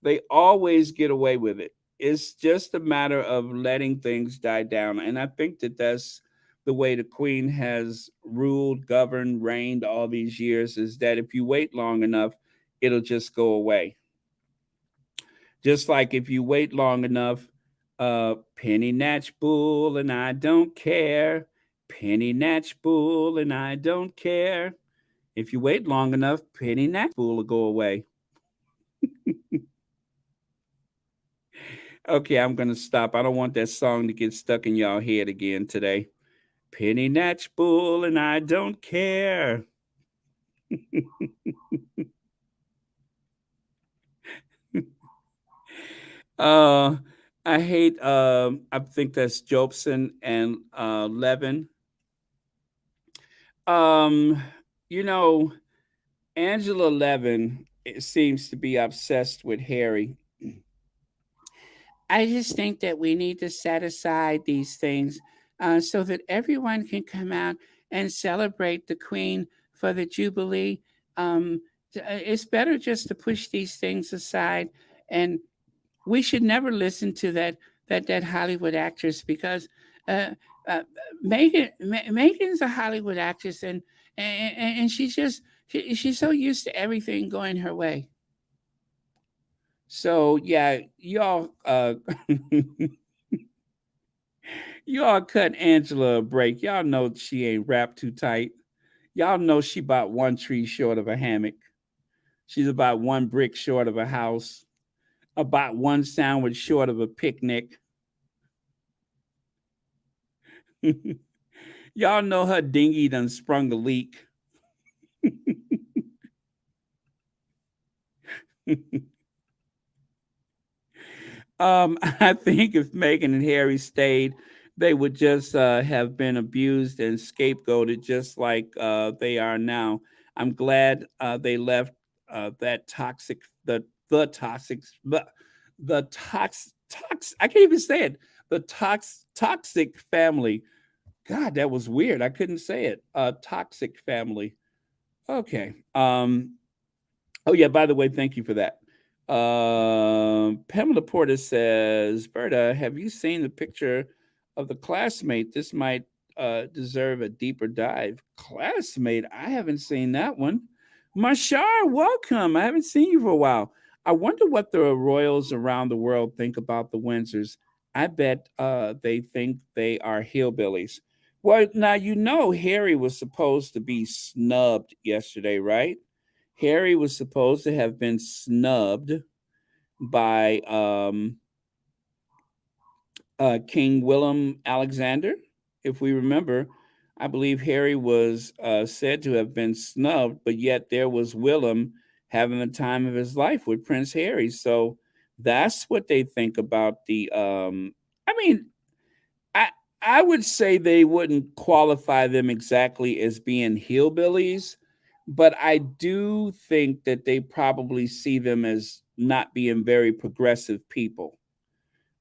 They always get away with it. It's just a matter of letting things die down. And I think that that's the way the queen has ruled, governed, reigned all these years, is that if you wait long enough, it'll just go away. Just like if you wait long enough, Penny Natch Bull and I don't care. Penny Natch Bull and I don't care. If you wait long enough, Penny Natch Bull will go away. Okay, I'm gonna stop. I don't want that song to get stuck in y'all head again today. Penny Natch Bull and I don't care. uh I hate I think that's Jobson and Levin. Um, you know, Angela Levin seems to be obsessed with Harry. I just think that we need to set aside these things so that everyone can come out and celebrate the Queen for the Jubilee. It's better just to push these things aside, and we should never listen to that Hollywood actress because uh, uh, Megan's a Hollywood actress, and she's so used to everything going her way. So yeah, y'all. Y'all cut Angela a break. Y'all know she ain't wrapped too tight. Y'all know she about one tree short of a hammock. She's about one brick short of a house. About one sandwich short of a picnic. Y'all know her dinghy done sprung a leak. I think if Meghan and Harry stayed, they would just have been abused and scapegoated just like they are now. I'm glad they left that toxic, the toxic, the I can't even say it. The toxic family. God, that was weird. I couldn't say it. Toxic family. Okay. Oh yeah. By the way, thank you for that. Pamela Porter says, "Berta, have you seen the picture of the classmate? This might deserve a deeper dive." Classmate, I haven't seen that one. Mashar, welcome. I haven't seen you for a while. I wonder what the royals around the world think about the Windsors. I bet they think they are hillbillies. Well, now you know Harry was supposed to be snubbed yesterday, right? Harry was supposed to have been snubbed by King Willem Alexander. If we remember, I believe Harry was said to have been snubbed, but yet there was Willem having the time of his life with Prince Harry. So that's what they think about the. I mean, I I would say they wouldn't qualify them exactly as being hillbillies, but I do think that they probably see them as not being very progressive people.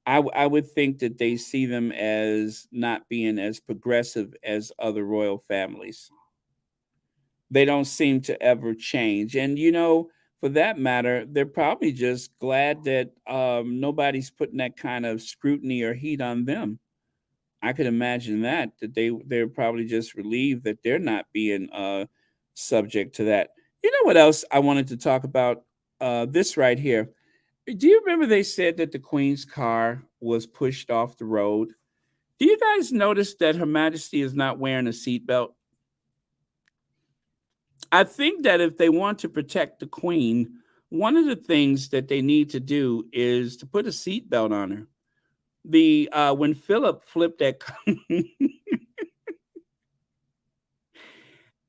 I would think that they see them as not being as progressive as other royal families. They don't seem to ever change. And, for that matter, they're probably just glad that nobody's putting that kind of scrutiny or heat on them. I could imagine that they're probably just relieved that they're not being subject to that. You know what else I wanted to talk about? This right here. Do you remember they said that the Queen's car was pushed off the road? Do you guys notice that Her Majesty is not wearing a seatbelt? I think that if they want to protect the Queen, one of the things that they need to do is to put a seatbelt on her. The when Philip flipped that,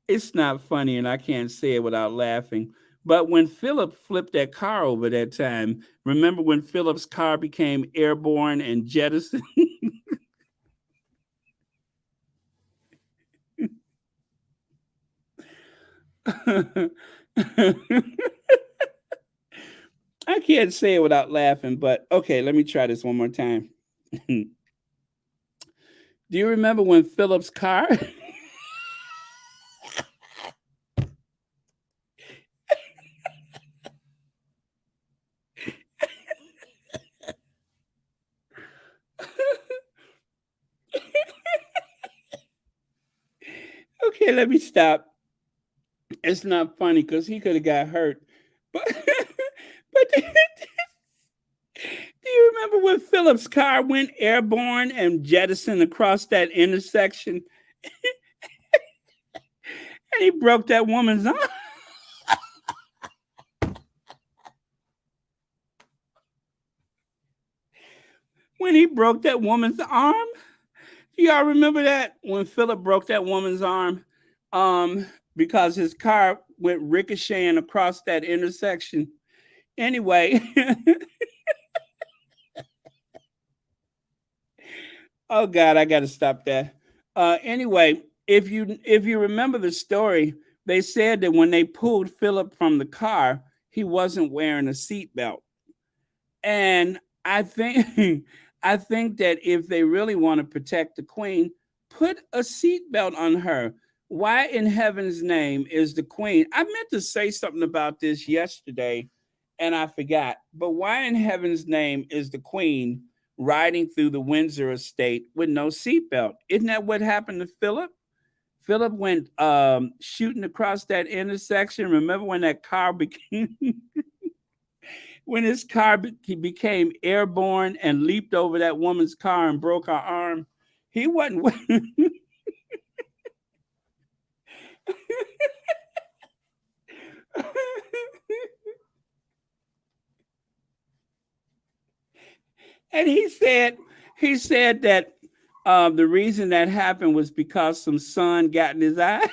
it's not funny, and I can't say it without laughing. But when Philip flipped that car over that time, remember when Philip's car became airborne and jettisoned? I can't say it without laughing, but okay, let me try this one more time. Do you remember when Philip's car? Okay, let me stop. It's not funny because he could have got hurt. But but do you remember when Philip's car went airborne and jettisoned across that intersection and he broke that woman's arm? When he broke that woman's arm? Do y'all remember that? When Philip broke that woman's arm? Because his car went ricocheting across that intersection. Anyway, oh God, I gotta stop that. Anyway, if you remember the story, they said that when they pulled Philip from the car, he wasn't wearing a seatbelt. And I think I think that if they really want to protect the queen, put a seatbelt on her. Why in heaven's name is the queen? I meant to say something about this yesterday and I forgot. But why in heaven's name is the queen riding through the Windsor estate with no seatbelt? Isn't that what happened to Philip? Philip went shooting across that intersection. Remember when that car became when his car he became airborne and leaped over that woman's car and broke her arm. He wasn't. And he said that the reason that happened was because some sun got in his eye.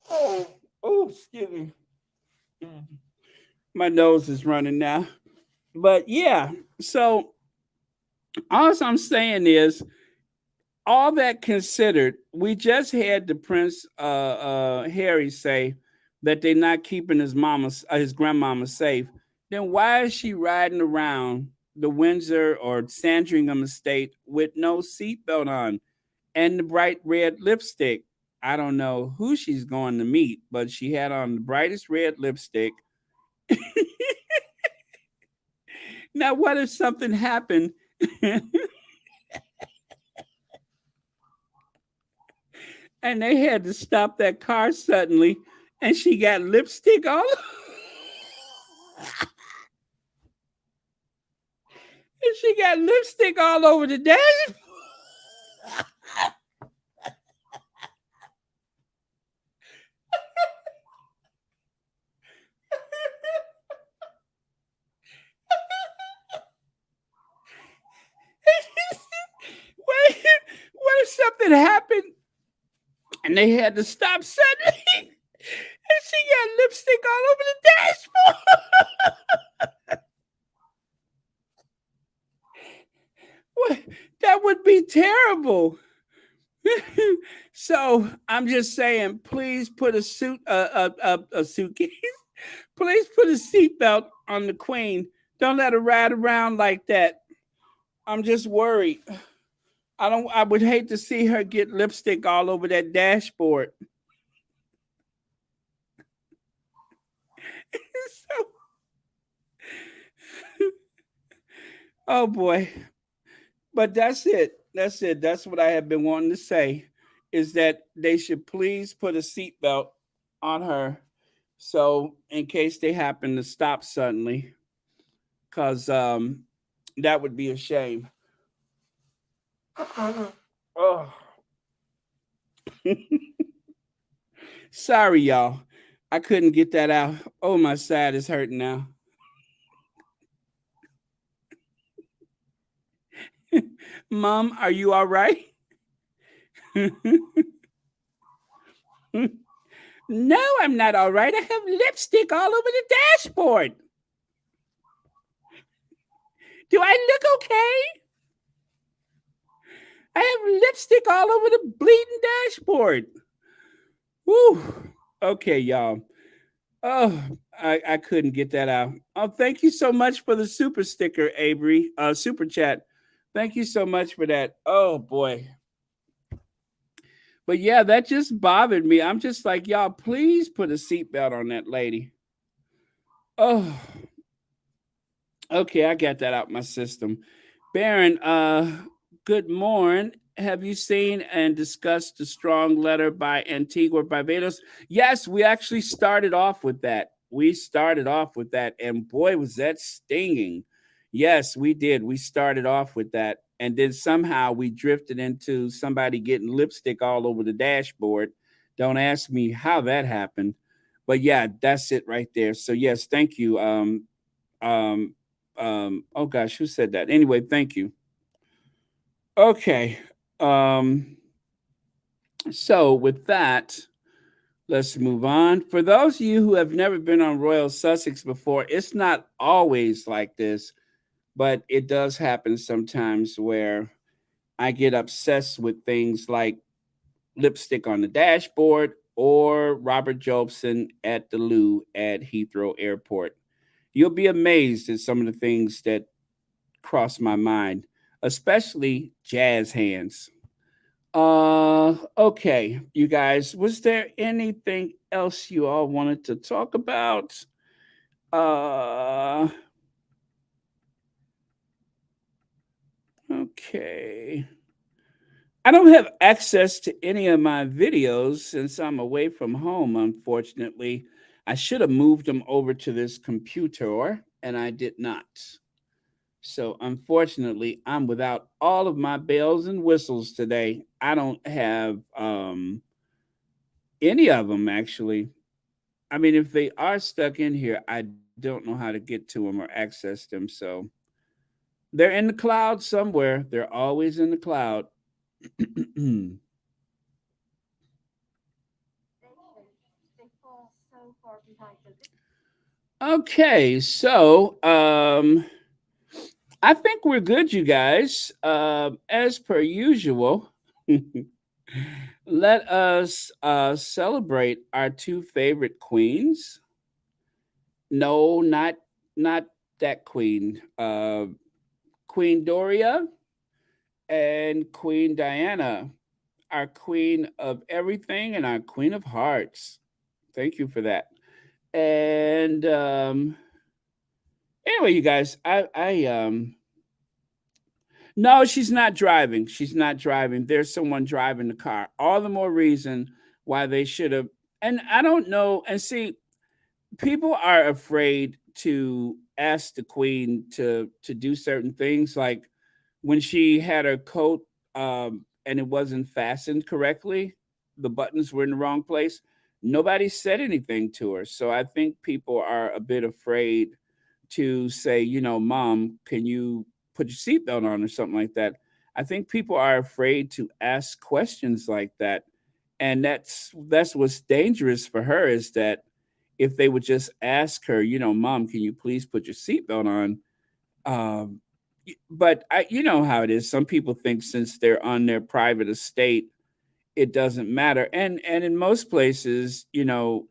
Oh, oh, excuse me. My nose is running now. But yeah, so all I'm saying is, all that considered, we just had the Prince Harry say that they're not keeping his grandmama safe. Then why is she riding around the Windsor or Sandringham estate with no seatbelt on and the bright red lipstick? I don't know who she's going to meet, but she had on the brightest red lipstick. Now, what if something happened and they had to stop that car suddenly and she got lipstick all and she got lipstick all over the dash? What if something happened and they had to stop suddenly and she got lipstick all over the dashboard? What? That would be terrible. So I'm just saying, please put a suitcase. Please put a seatbelt on the queen. Don't let her ride around like that. I'm just worried. I don't. I would hate to see her get lipstick all over that dashboard. So, oh boy. But that's it. That's it. That's what I have been wanting to say. Is that they should please put a seatbelt on her, so in case they happen to stop suddenly, because that would be a shame. Oh, sorry, y'all. I couldn't get that out. Oh, my side is hurting now. Mom, are you all right? No, I'm not all right. I have lipstick all over the dashboard. Do I look okay? I have lipstick all over the bleeding dashboard. Woo. Okay, y'all. Oh, I couldn't get that out. Oh, thank you so much for the super sticker, Avery. Super chat. Thank you so much for that. Oh boy. But yeah, that just bothered me. I'm just like, y'all, please put a seatbelt on that lady. Oh, okay, I got that out my system. Baron, good morning. Have you seen and discussed the strong letter by Antigua Barbados? Yes, we actually started off with that. We started off with that, and boy, was that stinging. Yes, we did. We started off with that, and then somehow we drifted into somebody getting lipstick all over the dashboard. Don't ask me how that happened, but yeah, that's it right there. So yes, thank you. Um, oh gosh, who said that? Anyway, thank you. Okay. Um, so with that, let's move on. For those of you who have never been on Royal Sussex before, it's not always like this, but it does happen sometimes where I get obsessed with things like lipstick on the dashboard or Robert Jobson at the loo at Heathrow Airport. You'll be amazed at some of the things that cross my mind, especially jazz hands. Okay, you guys, was there anything else you all wanted to talk about? Uh, okay. I don't have access to any of my videos since I'm away from home, unfortunately. I should have moved them over to this computer, and I did not. So, unfortunately, I'm without all of my bells and whistles today. I don't have any of them, actually. I mean, if they are stuck in here, I don't know how to get to them or access them. So, they're in the cloud somewhere. They're always in the cloud. Okay, so I think we're good, you guys. As per usual, let us celebrate our two favorite queens. No, not that queen. Queen Doria and Queen Diana, our queen of everything and our queen of hearts. Thank you for that. And anyway, you guys, I no, she's not driving. She's not driving. There's someone driving the car. All the more reason why they should have. And I don't know. And see, people are afraid to ask the queen to do certain things, like when she had her coat and it wasn't fastened correctly, the buttons were in the wrong place. Nobody said anything to her, so I think people are a bit afraid to say, Mom, can you put your seatbelt on or something like that. I think people are afraid to ask questions like that, and that's what's dangerous for her, is that if they would just ask her, Mom, can you please put your seatbelt on? Um, but you know how it is. Some people think since they're on their private estate, it doesn't matter. And in most places, I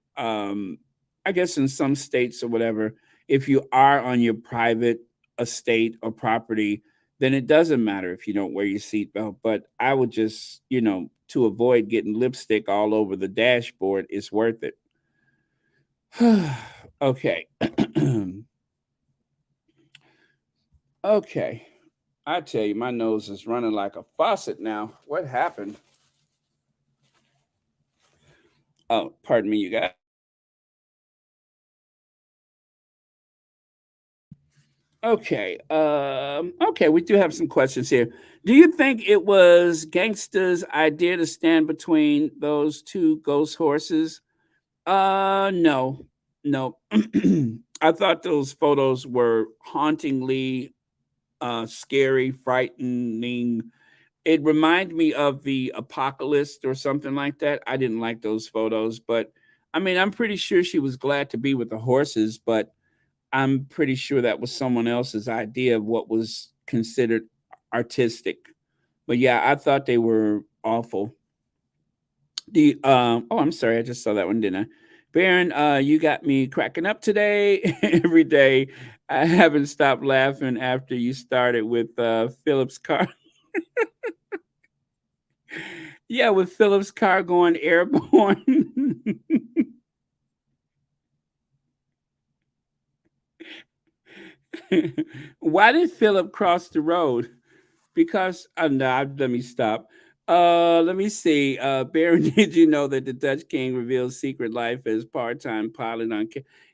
guess in some states or whatever, if you are on your private estate or property, then it doesn't matter if you don't wear your seatbelt. But I would just, to avoid getting lipstick all over the dashboard, it's worth it. Okay. Okay. I tell you, my nose is running like a faucet now. What happened? Oh, pardon me, you guys. Okay, we do have some questions here. Do you think it was gangsters' idea to stand between those two ghost horses? No, no. I thought those photos were hauntingly scary, frightening. It reminded me of the apocalypse or something like that. I didn't like those photos, but I mean, I'm pretty sure she was glad to be with the horses, but I'm pretty sure that was someone else's idea of what was considered artistic. But yeah, I thought they were awful. Oh, I'm sorry, I just saw that one, didn't I? Baron, you got me cracking up today. Every day. I haven't stopped laughing after you started with Philip's car. Yeah, with Philip's car going airborne. Why did Philip cross the road? Because no, let me stop. Let me see. Baron, did you know that the Dutch King reveals secret life as part-time pilot on?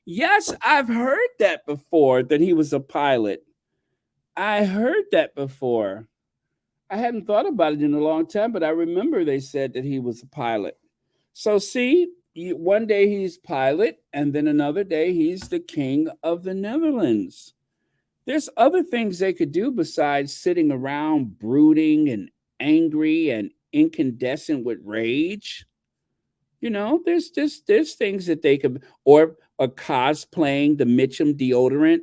Yes, I've heard that before. That he was a pilot. I heard that before. I hadn't thought about it in a long time, but I remember they said that he was a pilot. So see, one day he's pilot, and then another day he's the king of the Netherlands. There's other things they could do besides sitting around brooding and angry and incandescent with rage. There's things that they could, or cosplaying the Mitchum deodorant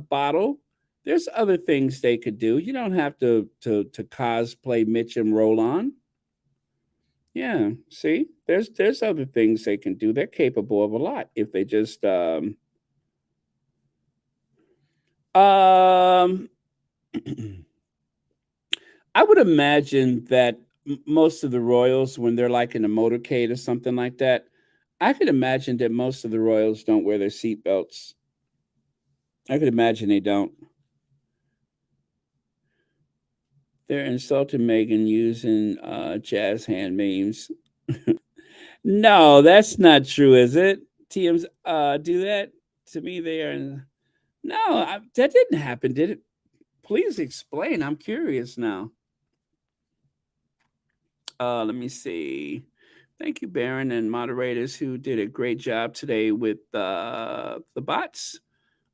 bottle. There's other things they could do. You don't have to cosplay Mitchum roll on. Yeah, see, there's other things they can do. They're capable of a lot if they just um I would imagine that most of the royals, when they're like in a motorcade or something like that, I could imagine that most of the royals don't wear their seatbelts. I could imagine they don't. They're insulting Megan using jazz hand memes. No, that's not true, is it? TMs do that to me there. No, that didn't happen, did it? Please explain. I'm curious now. Let me see. Thank you, Baron and moderators who did a great job today with the bots.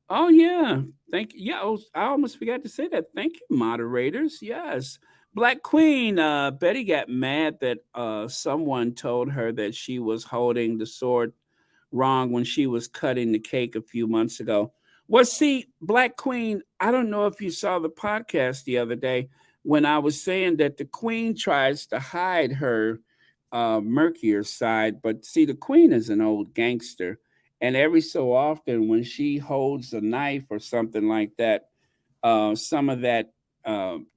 Oh yeah, thank you. Yeah, I almost forgot to say that. Thank you, moderators. Yes, Black Queen. Betty got mad that someone told her that she was holding the sword wrong when she was cutting the cake a few months ago. Well, see, Black Queen, I don't know if you saw the podcast the other day when I was saying that the Queen tries to hide her murkier side, but see, the Queen is an old gangster. And every so often, when she holds a knife or something like that, some of that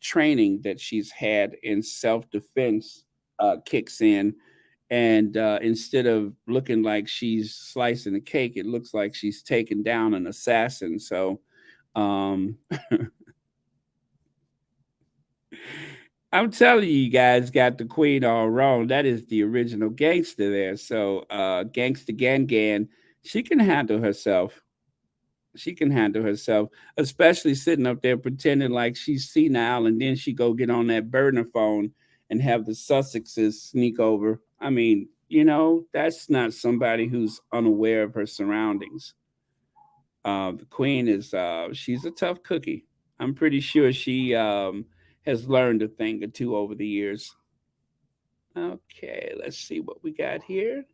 training that she's had in self defense kicks in, and instead of looking like she's slicing a cake, it looks like she's taking down an assassin. So um, I'm telling you, you guys got the Queen all wrong. That is the original gangster there. So Gangsta Gan, she can handle herself. She can handle herself, especially sitting up there pretending like she's senile, and then she go get on that burner phone and have the Sussexes sneak over. I mean, that's not somebody who's unaware of her surroundings. The Queen is she's a tough cookie. I'm pretty sure she has learned a thing or two over the years. Okay, let's see what we got here.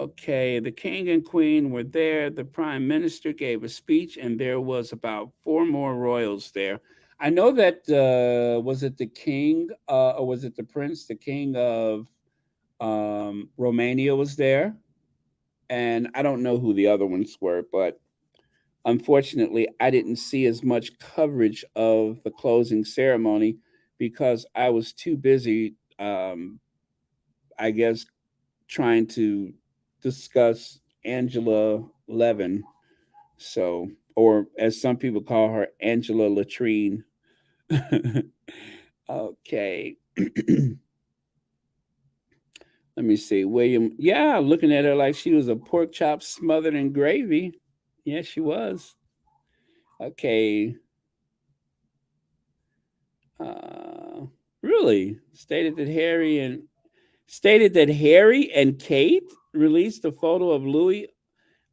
Okay, the king and queen were there. The prime minister gave a speech, and there was about four more royals there. I know that was it the king or was it the prince? The king of Romania was there, and I don't know who the other ones were, but unfortunately, I didn't see as much coverage of the closing ceremony because I was too busy. I guess trying to discuss Angela Levin. So, or as some people call her, Angela Latrine. Okay. Let me see. William, yeah, looking at her like she was a pork chop smothered in gravy. Yeah, she was. Okay. Uh, really? Stated that Harry and Kate released a photo of Louis,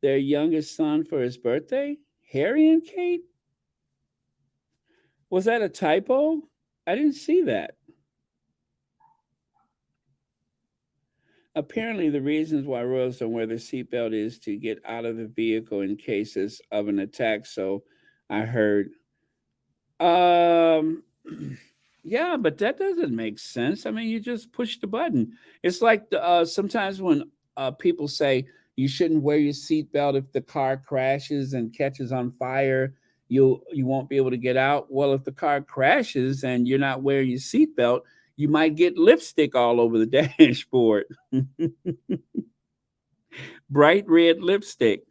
their youngest son, for his birthday. Harry and Kate? Was that a typo? I didn't see that. Apparently, the reasons why royals don't wear their seatbelt is to get out of the vehicle in cases of an attack. So I heard. Um, yeah, but that doesn't make sense. I mean, you just push the button. It's like sometimes when people say you shouldn't wear your seatbelt if the car crashes and catches on fire, you won't be able to get out. Well, if the car crashes and you're not wearing your seatbelt, you might get lipstick all over the dashboard. Bright red lipstick.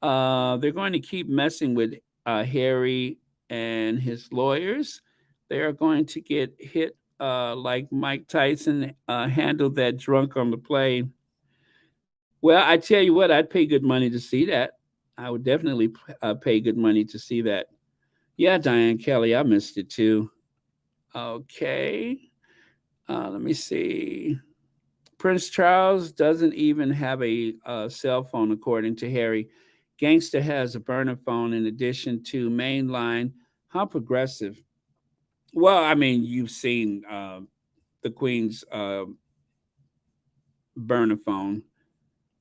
They're going to keep messing with Harry and his lawyers. They are going to get hit like Mike Tyson handled that drunk on the plane. Well, I tell you what, I'd pay good money to see that. I would definitely pay good money to see that. Yeah, Diane Kelly, I missed it too. Okay, let me see. Prince Charles doesn't even have a cell phone, according to Harry. Gangster has a burner phone in addition to mainline. How progressive. Well, I mean, you've seen the Queen's burner phone.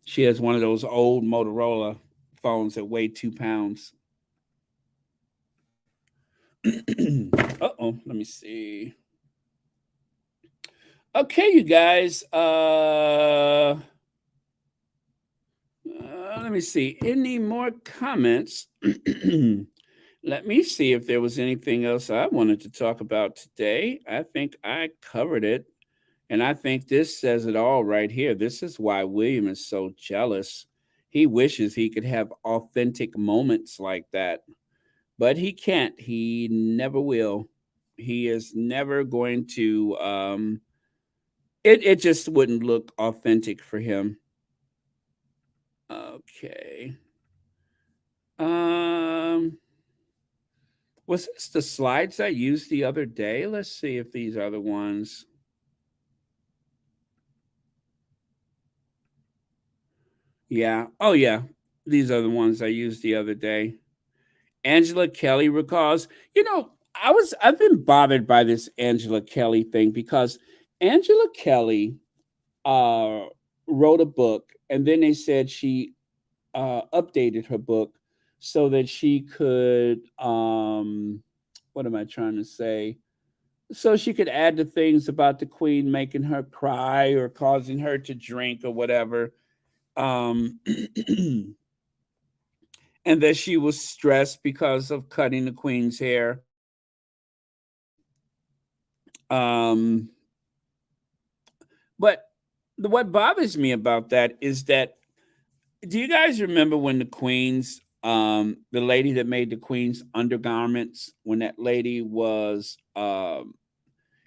She has one of those old Motorola phones that weigh 2 pounds. Uh-oh, let me see. Okay, you guys. Let me see. Any more comments? Let me see if there was anything else I wanted to talk about today. I think I covered it. And I think this says it all right here. This is why William is so jealous. He wishes he could have authentic moments like that. but he can't. He never will. He is never going to. It just wouldn't look authentic for him. Okay. Um, was this the slides I used the other day? Let's see if these are the ones. Yeah. Oh, yeah. These are the ones I used the other day. Angela Kelly recalls, I've been bothered by this Angela Kelly thing because Angela Kelly uh, wrote a book, and then they said she updated her book so that she could, what am I trying to say? So she could add the things about the queen making her cry or causing her to drink or whatever. Um, and that she was stressed because of cutting the queen's hair. Um, but what bothers me about that is that, do you guys remember when the lady that made the queen's undergarments, when that lady was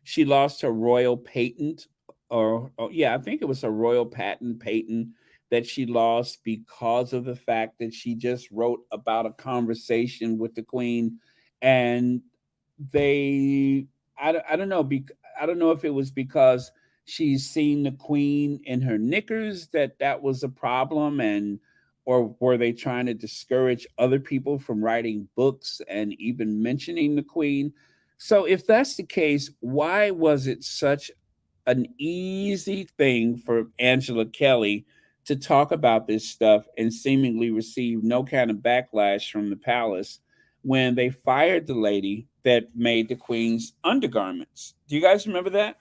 she lost her royal patent, or yeah, I think it was a royal patent that she lost because of the fact that she just wrote about a conversation with the queen, and they I don't know I don't know if it was because she's seen the queen in her knickers that was a problem, and or were they trying to discourage other people from writing books and even mentioning the queen? So if that's the case, why was it such an easy thing for Angela Kelly to talk about this stuff and seemingly receive no kind of backlash from the palace when they fired the lady that made the queen's undergarments? Do you guys remember that?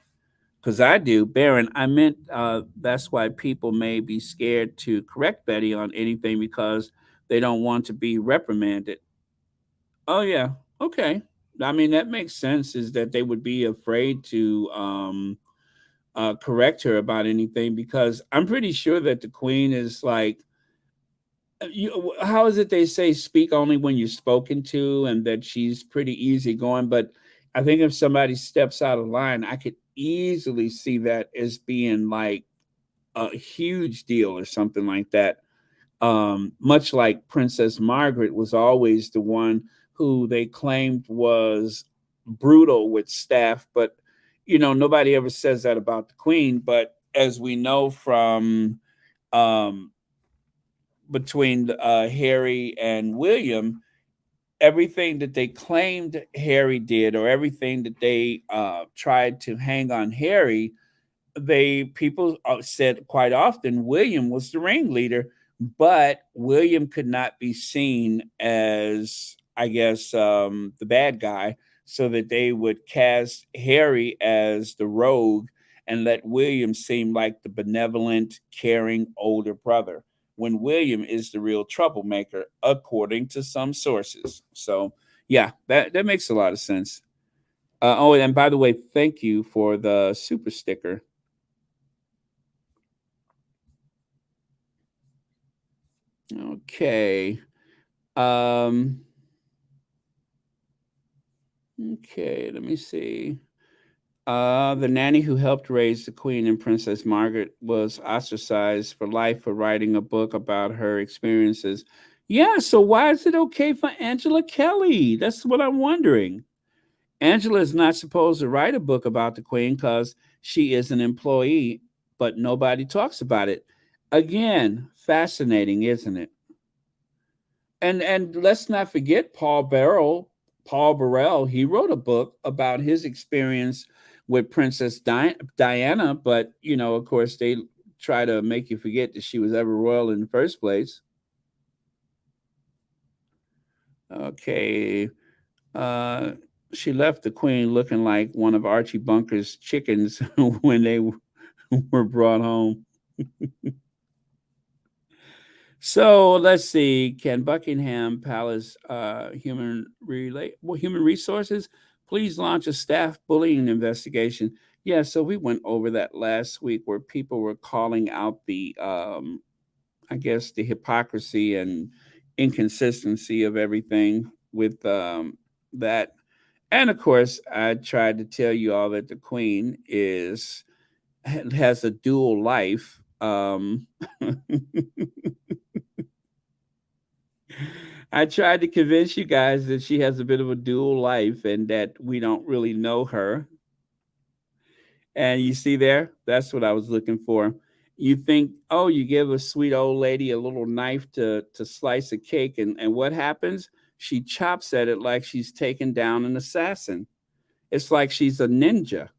Because I do. Baron, I meant that's why people may be scared to correct Betty on anything because they don't want to be reprimanded. Oh yeah. Okay. I mean that makes sense. Is that they would be afraid to correct her about anything because I'm pretty sure that the queen is like, how is it they say speak only when you're spoken to, and that she's pretty easygoing. But I think if somebody steps out of line, I could easily see that as being like a huge deal or something like that. Much like Princess Margaret was always the one who they claimed was brutal with staff, but nobody ever says that about the Queen. But as we know from um, between Harry and William, everything that they claimed Harry did, or everything that they tried to hang on Harry, they people said quite often William was the ringleader, but William could not be seen as, I guess, the bad guy, so that they would cast Harry as the rogue and let William seem like the benevolent, caring older brother, when William is the real troublemaker, according to some sources. So, yeah, that makes a lot of sense. Oh, and by the way, thank you for the super sticker. Okay. Um, okay, let me see. The nanny who helped raise the Queen and Princess Margaret was ostracized for life for writing a book about her experiences. Yeah, so why is it okay for Angela Kelly? That's what I'm wondering. Angela is not supposed to write a book about the Queen because she is an employee, but nobody talks about it. Again, fascinating, isn't it? And let's not forget Paul Burrell. He wrote a book about his experience with Diana, but of course, they try to make you forget that she was ever royal in the first place. Okay, uh, she left the queen looking like one of Archie Bunker's chickens when they were brought home. So let's see. Can Buckingham Palace human resources please launch a staff bullying investigation? Yeah, so we went over that last week where people were calling out the I guess the hypocrisy and inconsistency of everything. with that. And of course, I tried to tell you all that the Queen is has a dual life. I tried to convince you guys that she has a bit of a dual life and that we don't really know her. And you see there, that's what I was looking for. You think, oh, you give a sweet old lady a little knife to slice a cake, and what happens? She chops at it like she's taking down an assassin. It's like she's a ninja.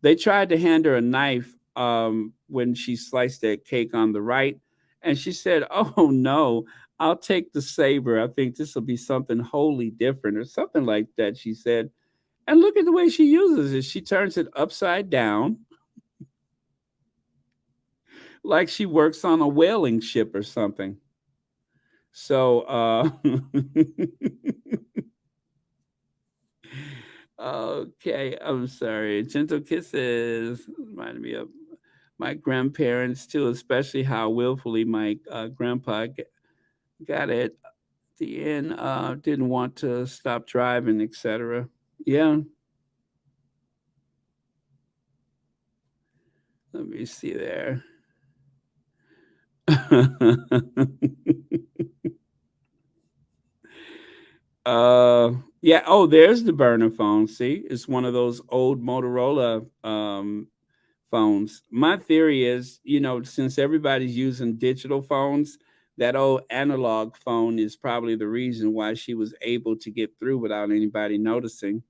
They tried to hand her a knife when she sliced that cake on the right, and she said, "Oh no, I'll take the saber. I think this will be something wholly different, or something like that." She said, and look at the way she uses it. She turns it upside down, like she works on a whaling ship or something. So, okay, I'm sorry. Gentle kisses reminded me of my grandparents too, especially how willfully my grandpa got it at the end. Didn't want to stop driving, etc. Yeah, let me see there. uh, yeah. Oh, there's the burner phone. See, it's one of those old Motorola phones. My theory is, since everybody's using digital phones, that old analog phone is probably the reason why she was able to get through without anybody noticing.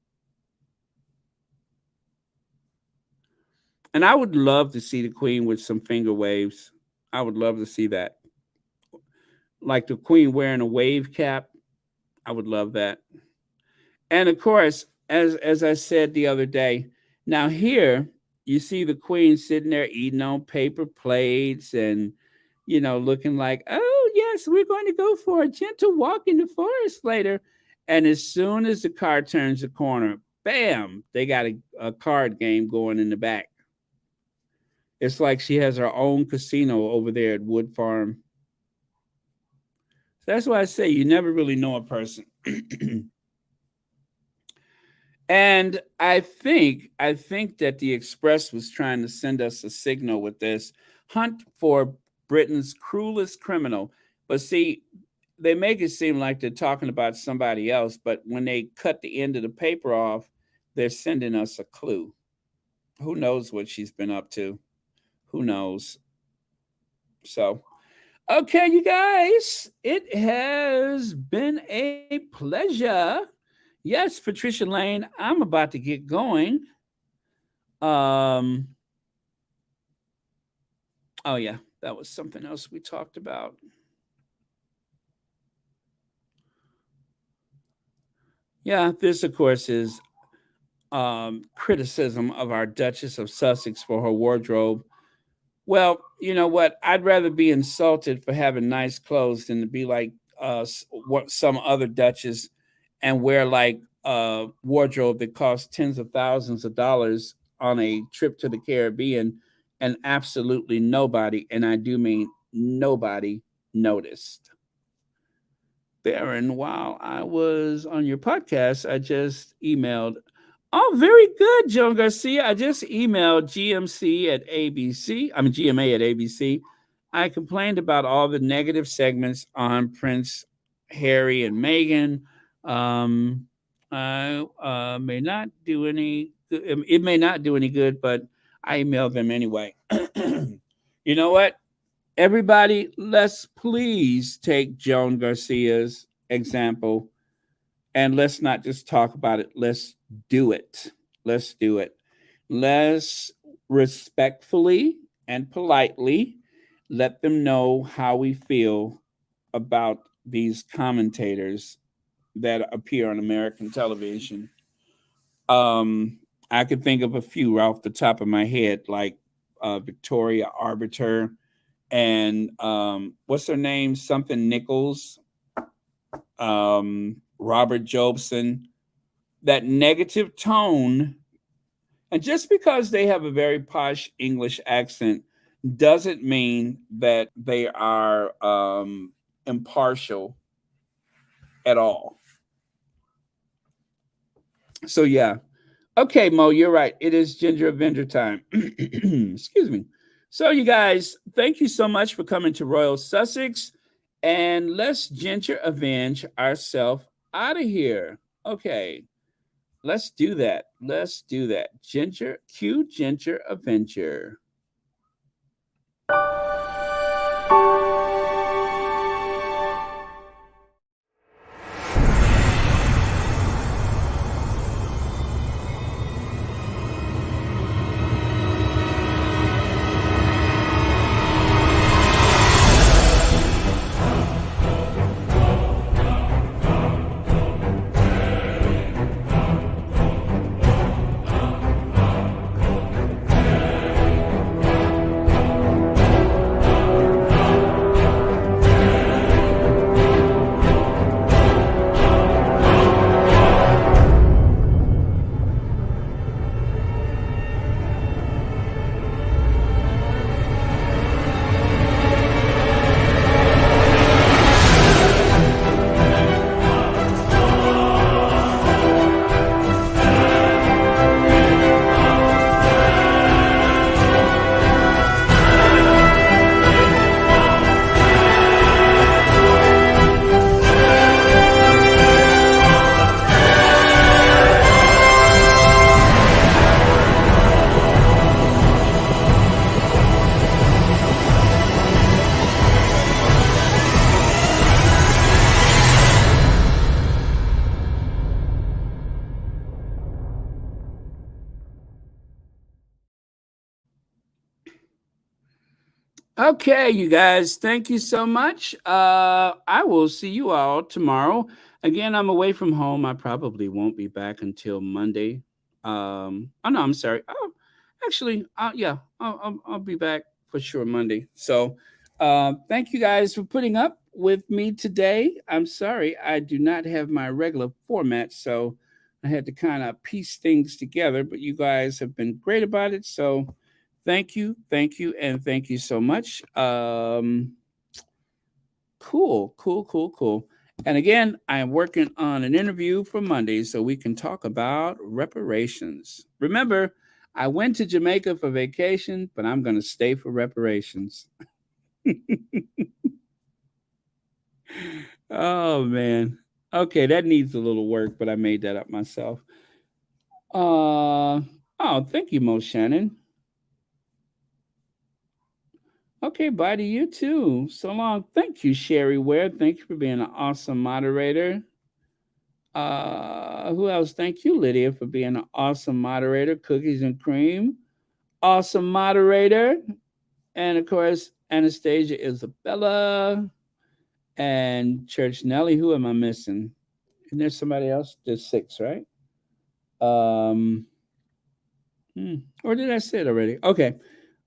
And I would love to see the Queen with some finger waves. I would love to see that. Like the Queen wearing a wave cap. I would love that. And of course, as I said the other day, now here you see the Queen sitting there eating on paper plates and looking like, oh yes, we're going to go for a gentle walk in the forest later. And as soon as the car turns the corner, bam, they got a card game going in the back. It's like she has her own casino over there at Wood Farm. That's why I say you never really know a person. And I think that the Express was trying to send us a signal with this hunt for Britain's cruelest criminal. But see, they make it seem like they're talking about somebody else, but when they cut the end of the paper off, they're sending us a clue. Who knows what she's been up to? Who knows? So, okay, you guys, it has been a pleasure. Yes, Patricia Lane, I'm about to get going. Um, oh yeah, that was something else we talked about. Yeah, this of course is criticism of our Duchess of Sussex for her wardrobe. Well, you know what? I'd rather be insulted for having nice clothes than to be like what some other Duchess and wear like wardrobe that costs tens of thousands of dollars on a trip to the Caribbean, and absolutely nobody, and I do mean nobody, noticed. Baron, while I was on your podcast, I just emailed. Oh, very good, Joan Garcia. I just emailed GMC at ABC. I mean, GMA at ABC. I complained about all the negative segments on Prince Harry and Meghan. Um, I may not do any. It may not do any good, but I emailed them anyway. You know what? Everybody, let's please take Joan Garcia's example and let's not just talk about it. Let's do it. Let's do it. Let's respectfully and politely let them know how we feel about these commentators that appear on American television. Um, I could think of a few off the top of my head, like Victoria Arbiter and what's her name? Something Nichols, Robert Jobson. That negative tone, and just because they have a very posh English accent doesn't mean that they are impartial at all. So yeah. Okay, Mo, you're right. It is Ginger Avenger time. Excuse me. So you guys, thank you so much for coming to Royal Sussex, and let's Ginger avenge ourselves out of here. Okay, let's do that. Let's do that. Ginger, cue Ginger Avenger. Okay, you guys, thank you so much. I will see you all tomorrow. Again, I'm away from home. I probably won't be back until Monday. Oh no, I'm sorry. Oh, actually, yeah, I'll be back for sure Monday. So, thank you guys for putting up with me today. I'm sorry I do not have my regular format, so I had to kind of piece things together. But you guys have been great about it, so thank you, and thank you so much. Cool, cool, cool, cool. And again, I am working on an interview for Monday so we can talk about reparations. Remember, I went to Jamaica for vacation, but I'm going to stay for reparations. Oh, man. Okay, that needs a little work, but I made that up myself. Oh, thank you, Mo Shannon. Okay, bye to you too. So long. Thank you, Sherry Ware. Thank you for being an awesome moderator. Who else? Thank you, Lydia, for being an awesome moderator. Cookies and cream. Awesome moderator. And of course, Anastasia Isabella and Church Nelly. Who am I missing? Isn't there somebody else? There's six, right? Um, or did I say it already? Okay.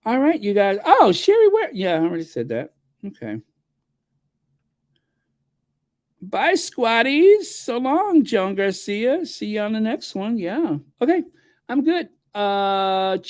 All right, you guys. Oh, Sherry Ware. Yeah, I already said that. Okay. Bye, squatties. So long, Joan Garcia. See you on the next one. Yeah. Okay. I'm good. Cheers.